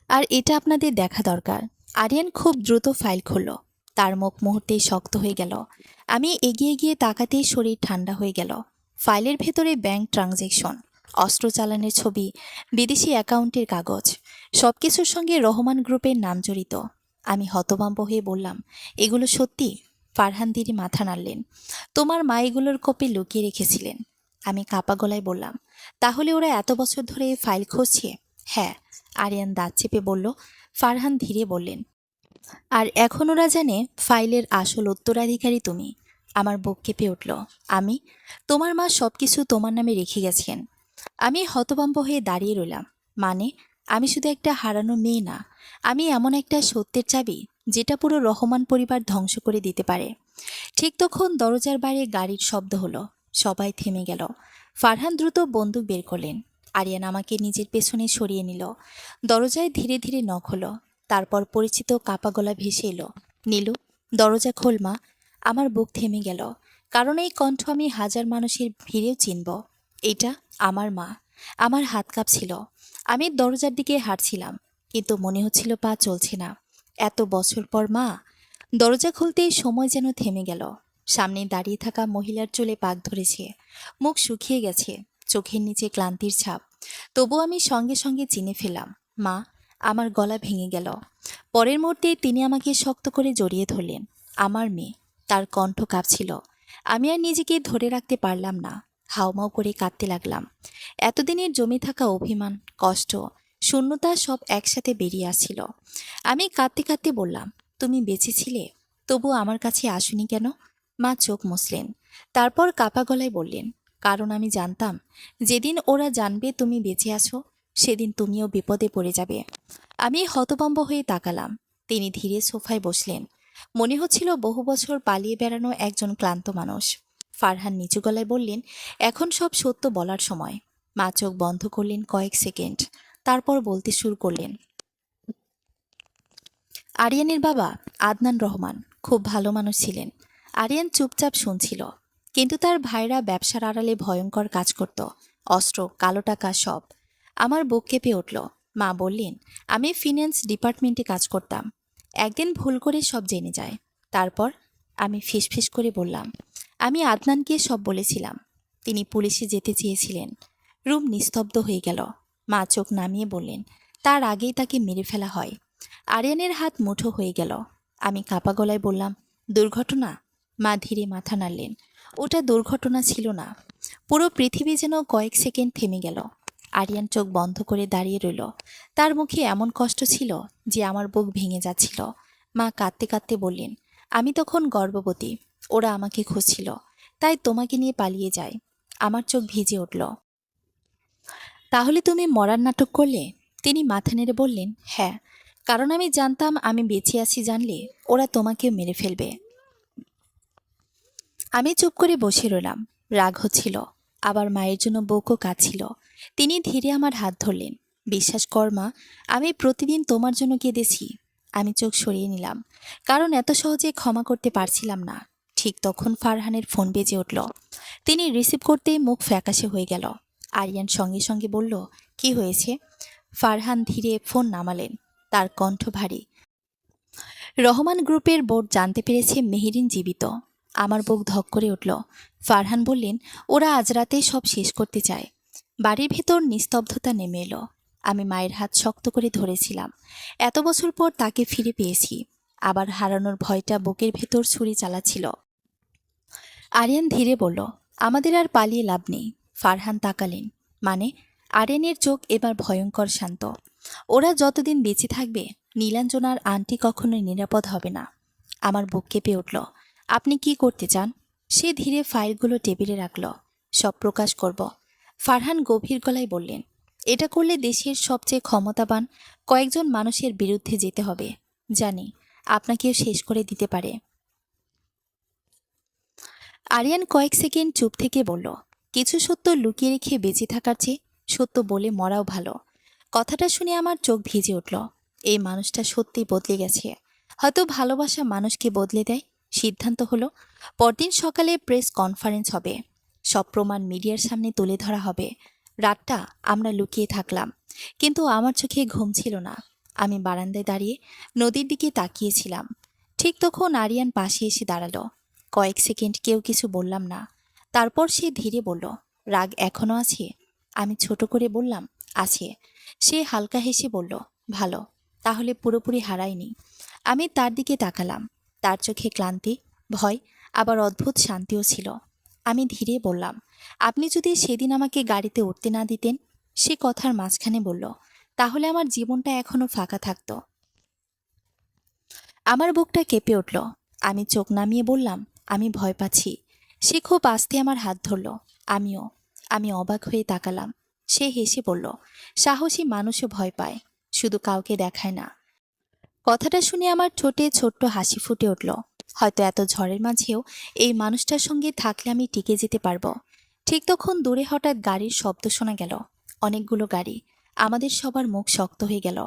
আর এটা আপনাদের দেখা দরকার। আরিয়ান খুব দ্রুত ফাইল খুলল। তার মুখ মুহূর্তেই শক্ত হয়ে গেল। আমি এগিয়ে গিয়ে তাকাতেই শরীর ঠান্ডা হয়ে গেল। ফাইলের ভেতরে ব্যাংক ট্রানজ্যাকশন, অস্ত্র চালানের ছবি, বিদেশি অ্যাকাউন্টের কাগজ, সবকিছুর সঙ্গে রহমান গ্রুপের নাম জড়িত। আমি হতভম্ব হয়ে বললাম, এগুলো সত্যি? ফারহান ধীরে মাথা নাড়লেন। তোমার মা এগুলোর কপি লুকিয়ে রেখেছিলেন। আমি কাপা গলায় বললাম, তাহলে ওরা এত বছর ধরে এই ফাইল খুঁজছে? হ্যাঁ। আরিয়ান দাঁত চেপে বলল। ফারহান ধীরে বললেন, আর এখন ওরা জানে ফাইলের আসল উত্তরাধিকারী তুমি। আমার বুক কেঁপে উঠল। আমি? তোমার মা সবকিছু তোমার নামে রেখে গেছেন। আমি হতভম্ব হয়ে দাঁড়িয়ে রইলাম। মানে? আমি শুধু একটা হারানো মেয়ে না, আমি এমন একটা সত্যের চাবি, যেটা পুরো রহমান পরিবার ধ্বংস করে দিতে পারে। ঠিক তখন দরজার বাইরে গাড়ির শব্দ হলো। সবাই থেমে গেল। ফারহান দ্রুত বন্দুক বের করলেন। আরিয়ান আমাকে নিজের পেছনে সরিয়ে নিল। দরজায় ধীরে ধীরে নখ হলো। তারপর পরিচিত কাপা গলা ভেসে এলো, নীলু, দরজা খোল মা। আমার বুক থেমে গেল, কারণ এই কণ্ঠ আমি হাজার মানুষের ভিড়েও চিনব। এটা আমার মা। আমার হাত কাঁপছিল। আমি দরজার দিকে হাঁটছিলাম, কিন্তু মনে হচ্ছিল পা চলছে না। এত বছর পর মা। দরজা খুলতেই সময় যেন থেমে গেল। সামনে দাঁড়িয়ে থাকা মহিলার চুলে পাক ধরেছে, মুখ শুকিয়ে গেছে, চোখের নিচে ক্লান্তির ছাপ। তবু আমি সঙ্গে সঙ্গে চিনে ফেললাম, মা। আমার গলা ভেঙে গেল। পরের মুহূর্তে তিনি আমাকে শক্ত করে জড়িয়ে ধরলেন। আমার মেয়ে। তার কণ্ঠ কাঁপছিল। আমি আর নিজেকে ধরে রাখতে পারলাম না। হাউমাউ করে কাঁদতে লাগলাম। এতদিনের জমে থাকা অভিমান, কষ্ট, শূন্যতা সব একসাথে বেরিয়ে আসছিল। আমি কাঁদতে কাঁদতে বললাম, তুমি বেঁচে ছিলে, তবু আমার কাছে আসুনি কেন? মা চোখ মুছলেন, তারপর কাপা গলায় বললেন, কারণ আমি জানতাম যেদিন ওরা জানবে তুমি বেঁচে আছো, সেদিন তুমিও বিপদে পড়ে যাবে। আমি হতভম্ব হয়ে তাকালাম। তিনি ধীরে সোফায় বসলেন। মনে হচ্ছিল বহু বছর পালিয়ে বেড়ানো একজন ক্লান্ত মানুষ। ফারহান নিচু গলায় বললেন, এখন সব সত্য বলার সময়। মা চোখ বন্ধ করলেন কয়েক সেকেন্ড, তারপর বলতে শুরু করলেন, আরিয়ানের বাবা আদনান রহমান খুব ভালো মানুষ ছিলেন। আরিয়ান চুপচাপ শুনছিল, কিন্তু তার ভাইরা ব্যবসার আড়ালে ভয়ঙ্কর কাজ করত, অস্ত্র, কালো টাকা সব। আমার বুক কেঁপে উঠল। মা বললেন, আমি ফিন্যান্স ডিপার্টমেন্টে কাজ করতাম। একদিন ভুল করে সব জেনে যায়। তারপর আমি ফিসফিস করে বললাম, আমি আদনানকে সব বলেছিলাম। তিনি পুলিশে যেতে চেয়েছিলেন। রুম নিস্তব্ধ হয়ে গেল। মা চোখ নামিয়ে বললেন, তার আগেই তাকে মেরে ফেলা হয়। আরিয়ানের হাত মুঠো হয়ে গেল। আমি কাপা গলায় বললাম, দুর্ঘটনা? মা ধীরে মাথা নাড়লেন, ওটা দুর্ঘটনা ছিল না। পুরো পৃথিবী যেন কয়েক সেকেন্ড থেমে গেল। আরিয়ান চোখ বন্ধ করে দাঁড়িয়ে রইল। তার মুখে এমন কষ্ট ছিল যে আমার বুক ভেঙে যাচ্ছিল। মা কাঁদতে কাঁদতে বললেন, আমি তখন গর্ভবতী। ওরা আমাকে খুঁজছিল, তাই তোমাকে নিয়ে পালিয়ে যায়। আমার চোখ ভিজে উঠল। তাহলে তুমি মরার নাটক করলে? তিনি মাথা নেড়ে বললেন, হ্যাঁ, কারণ আমি জানতাম আমি বেঁচে আছি জানলে ওরা তোমাকেও মেরে ফেলবে। আমি চুপ করে বসে রইলাম। রাগ হচ্ছিল, আবার মায়ের জন্য বউকও কাঁদছিল। তিনি ধীরে আমার হাত ধরলেন। বিশ্বাস কর মা, আমি প্রতিদিন তোমার জন্য কেঁদেছি। আমি চোখ সরিয়ে নিলাম, কারণ এত সহজে ক্ষমা করতে পারছিলাম না। ঠিক তখন ফারহানের ফোন বেজে উঠল। তিনি রিসিভ করতেই মুখ ফ্যাকাশে হয়ে গেল। আরিয়ান সঙ্গে সঙ্গে বলল, কি হয়েছে? ফারহান ধীরে ফোন নামালেন। তার কণ্ঠ ভারী। রহমান গ্রুপের বোর্ড জানতে পেরেছে মেহেরিন জীবিত। আমার বুক ধক করে উঠল। ফারহান বললেন, ওরা আজ রাতেই সব শেষ করতে চায়। বাড়ির ভেতর নিস্তব্ধতা নেমে এলো। আমি মায়ের হাত শক্ত করে ধরেছিলাম। এত বছর পর তাকে ফিরে পেয়েছি, আবার হারানোর ভয়টা বুকের ভেতর ছুরি চালাচ্ছিল। আরিয়ান ধীরে বলল, আমাদের আর পালিয়ে লাভ নেই। ফারহান তাকালেন, মানে? আরিয়ানের চোখ এবার ভয়ঙ্কর শান্ত। ওরা যতদিন বেঁচে থাকবে, নীলাঞ্জনার আন্টি কখনোই নিরাপদ হবে না। আমার বুক কেঁপে উঠল। আপনি কি করতে চান? সে ধীরে ফাইলগুলো টেবিলে রাখল। সব প্রকাশ করব। ফারহান গভীর গলায় বললেন, এটা করলে দেশের সবচেয়ে ক্ষমতাবান কয়েকজন মানুষের বিরুদ্ধে যেতে হবে। জানি আপনাকেও শেষ করে দিতে পারে। আরিয়ান কয়েক সেকেন্ড চুপ থেকে বলল, কিছু সত্য লুকিয়ে রেখে বেঁচে থাকার চেয়ে সত্য বলে মরাও ভালো। কথাটা শুনে আমার চোখ ভিজে উঠল। এই মানুষটা সত্যিই বদলে গেছে। হয়তো ভালোবাসা মানুষকে বদলে দেয়। সিদ্ধান্ত হলো, পরদিন সকালে প্রেস কনফারেন্স হবে। সব প্রমাণ মিডিয়ার সামনে তুলে ধরা হবে। রাতটা আমরা লুকিয়ে থাকলাম, কিন্তু আমার চোখে ঘুম ছিল না। আমি বারান্দায় দাঁড়িয়ে নদীর দিকে তাকিয়েছিলাম। ঠিক তখন আরিয়ান পাশে এসে দাঁড়ালো। কয়েক সেকেন্ড কেউ কিছু বললাম না। তারপর সে ধীরে বলল, রাগ এখনো আছে? আমি ছোট করে বললাম, আছে। সে হালকা হেসে বলল, ভালো, তাহলে পুরোপুরি হারায়নি। আমি তার দিকে তাকালাম। তার চোখে ক্লান্তি, ভয়, আবার অদ্ভুত শান্তিও ছিল। আমি ধীরে বললাম, আপনি যদি সেদিন আমাকে গাড়িতে উঠতে না দিতেন। সে কথার মাঝখানে বলল, তাহলে আমার জীবনটা এখনো ফাঁকা থাকতো। আমার বুকটা কেঁপে উঠল। আমি চোখ নামিয়ে বললাম, আমি ভয় পাচ্ছি। সে খুব আস্তে আমার হাত ধরল। আমিও। আমি অবাক হয়ে তাকালাম। সে হেসে বলল, সাহসী মানুষও ভয় পায়, শুধু কাউকে দেখায় না। কথাটা শুনে আমার ঠোঁটে ছোট্ট হাসি ফুটে উঠল। হয়তো এত ঝড়ের মাঝেও এই মানুষটার সঙ্গে থাকলে আমি টিকে যেতে পারবো। ঠিক তখন দূরে হঠাৎ গাড়ির শব্দ শোনা গেল। অনেকগুলো গাড়ি। আমাদের সবার মুখ শক্ত হয়ে গেল।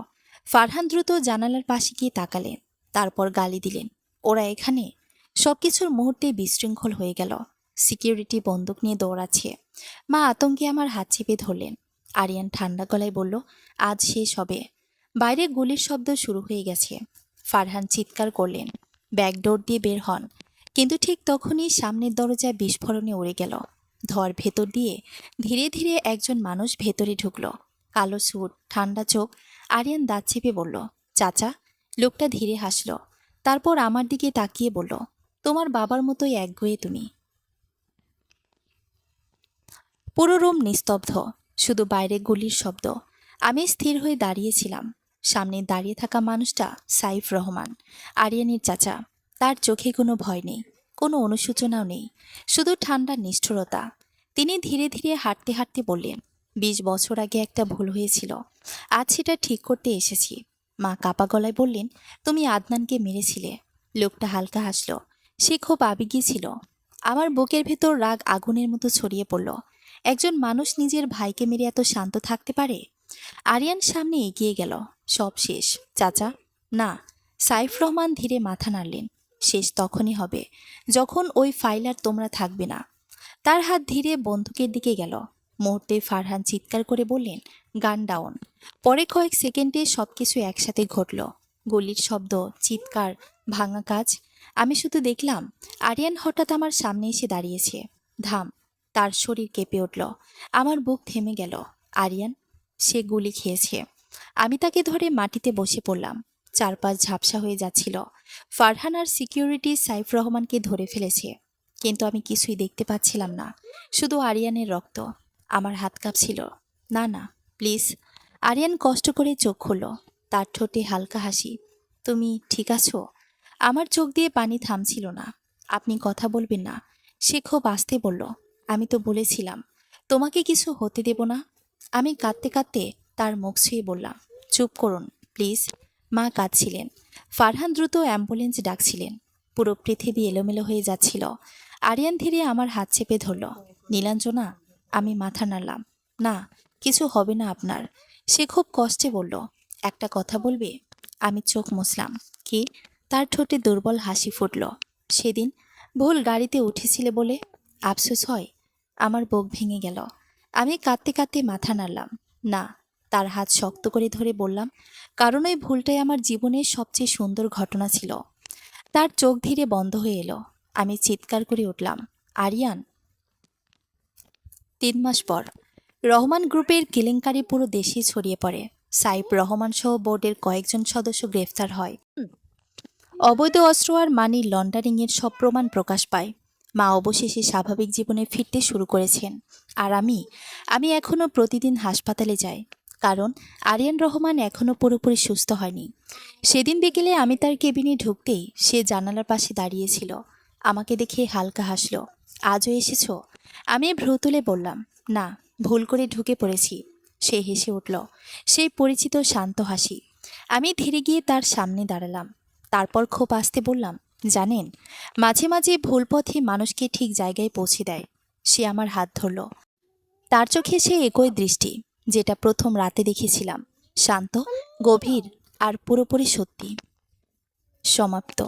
ফারহান দ্রুত জানালার পাশে গিয়ে তাকালেন, তারপর গালি দিলেন, ওরা এখানে? সবকিছুর মুহূর্তে বিশৃঙ্খল হয়ে গেল। সিকিউরিটি বন্দুক নিয়ে দৌড়াচ্ছে। মা আতঙ্কে আমার হাত চেপে ধরলেন। আরিয়ান ঠান্ডা গলায় বলল, আজ শেষ হবে। বাইরে গুলির শব্দ শুরু হয়ে গেছে। ফারহান চিৎকার করলেন, ব্যাকডোর দিয়ে বের হন। কিন্তু ঠিক তখনই সামনের দরজায় বিস্ফোরণে উড়ে গেল। ধোঁয়ার ভেতর দিয়ে ধীরে ধীরে একজন মানুষ ভেতরে ঢুকল। কালো স্যুট, ঠান্ডা চোখ। আরিয়ান দাঁত চেপে বলল, চাচা। লোকটা ধীরে হাসল, তারপর আমার দিকে তাকিয়ে বলল, তোমার বাবার মতোই একগুঁয়ে তুমি। পুরো রুম নিস্তব্ধ, শুধু বাইরে গুলির শব্দ। আমি স্থির হয়ে দাঁড়িয়েছিলাম। সামনে দাঁড়িয়ে থাকা মানুষটা সাইফ রহমান, আরিয়ানের চাচা। তার চোখে কোনো ভয় নেই, কোনো অনুশোচনাও নেই, শুধু ঠান্ডা নিষ্ঠুরতা। তিনি ধীরে ধীরে হাঁটতে হাঁটতে বললেন, 20 বছর আগে একটা ভুল হয়েছিল, আজ সেটা ঠিক করতে এসেছি। মা কাপা গলায় বললেন, তুমি আদনানকে মেরেছিলে। লোকটা হালকা হাসল, সে খুব আবেগী ছিল। আমার বুকের ভেতর রাগ আগুনের মতো ছড়িয়ে পড়ল। একজন মানুষ নিজের ভাইকে মেরে এত শান্ত থাকতে পারে? আরিয়ান সামনে এগিয়ে গেল। সব শেষ চাচা? না। সাইফ রহমান ধীরে মাথা নাড়লেন। শেষ তখনই হবে যখন ওই ফাইল আর তোমরা থাকবে না। তার হাত ধীরে বন্দুকের দিকে গেল। মুহূর্তে ফারহান চিৎকার করে বললেন, গান ডাউন। পরে কয়েক সেকেন্ডে সবকিছু একসাথে ঘটল। গুলির শব্দ, চিৎকার, ভাঙা কাজ। আমি শুধু দেখলাম আরিয়ান হঠাৎ আমার সামনে এসে দাঁড়িয়েছে। ধাম! তার শরীর কেঁপে উঠল। আমার বুক থেমে গেল। আরিয়ান? সে গুলি খেয়েছে। আমি তাকে ধরে মাটিতে বসে পড়লাম। চারপাশ ঝাপসা হয়ে যাচ্ছিল। ফারহান আর সিকিউরিটি সাইফ রহমানকে ধরে ফেলেছে, কিন্তু আমি কিছুই দেখতে পাচ্ছিলাম না, শুধু আরিয়ানের রক্ত। আমার হাত কাঁপছিল। না না, প্লিজ। আরিয়ান কষ্ট করে চোখ খুলল। তার ঠোঁটে হালকা হাসি। তুমি ঠিক আছো? আমার চোখ দিয়ে পানি থামছিল না। আপনি কথা বলবেন না? সে খুব আস্তে বলল, আমি তো বলেছিলাম তোমাকে কিছু হতে দেব না। আমি কাঁদতে কাঁদতে তার মুখ ছুঁয়ে বললাম, চুপ করুন প্লিজ। মা কাঁদছিলেন। ফারহান দ্রুত অ্যাম্বুলেন্স ডাকছিলেন। পুরো পৃথিবী এলোমেলো হয়ে যাচ্ছিল। আরিয়ান ধীরে আমার হাত চেপে ধরল। নীলাঞ্জনা? আমি মাথা নাড়লাম। না, কিছু হবে না আপনার। সে খুব কষ্টে বলল, একটা কথা বলবে? আমি চোখ মুছলাম। কি? তার ঠোঁটে দুর্বল হাসি ফুটল। সেদিন ভুল গাড়িতে উঠেছিলে বলে আফসোস হয়? আমার বুক ভেঙে গেল। আমি কাঁদতে কাঁদতে মাথা নাড়লাম। না। তার হাত শক্ত করে ধরে বললাম, কারণ ওই ভুলটাই আমার জীবনের সবচেয়ে সুন্দর ঘটনা ছিল। তার চোখ ধীরে বন্ধ হয়ে এলো। আমি চিৎকার করে উঠলাম, আরিয়ান! 3 মাস পর রহমান গ্রুপের কেলেঙ্কারি পুরো দেশে ছড়িয়ে পড়ে। সাইফ রহমান সহ বোর্ডের কয়েকজন সদস্য গ্রেফতার হয়। অবৈধ অস্ত্র আর মানি লন্ডারিংয়ের সব প্রমাণ প্রকাশ পায়। মা অবশেষে স্বাভাবিক জীবনে ফিরতে শুরু করেছেন। আর আমি এখনও প্রতিদিন হাসপাতালে যাই, কারণ আরিয়ান রহমান এখনও পুরোপুরি সুস্থ হয়নি। সেদিন বিকেলে আমি তার কেবিনে ঢুকতেই সে জানালার পাশে দাঁড়িয়েছিল। আমাকে দেখে হালকা হাসলো। আজও এসেছো? আমি ভ্রু তুলে বললাম, না, ভুল করে ঢুকে পড়েছি। সে হেসে উঠল, সেই পরিচিত শান্ত হাসি। আমি ধীরে গিয়ে তার সামনে দাঁড়ালাম। তারপর খুব আস্তে বললাম, জানেন, মাঝে মাঝে ভুল পথে মানুষকে ঠিক জায়গায় পৌঁছে দেয়। সে আমার হাত ধরল। তার চোখে সে একই দৃষ্টি, যেটা প্রথম রাতে দেখেছিলাম, শান্ত, গভীর আর পুরোপুরি সত্যি। সমাপ্ত।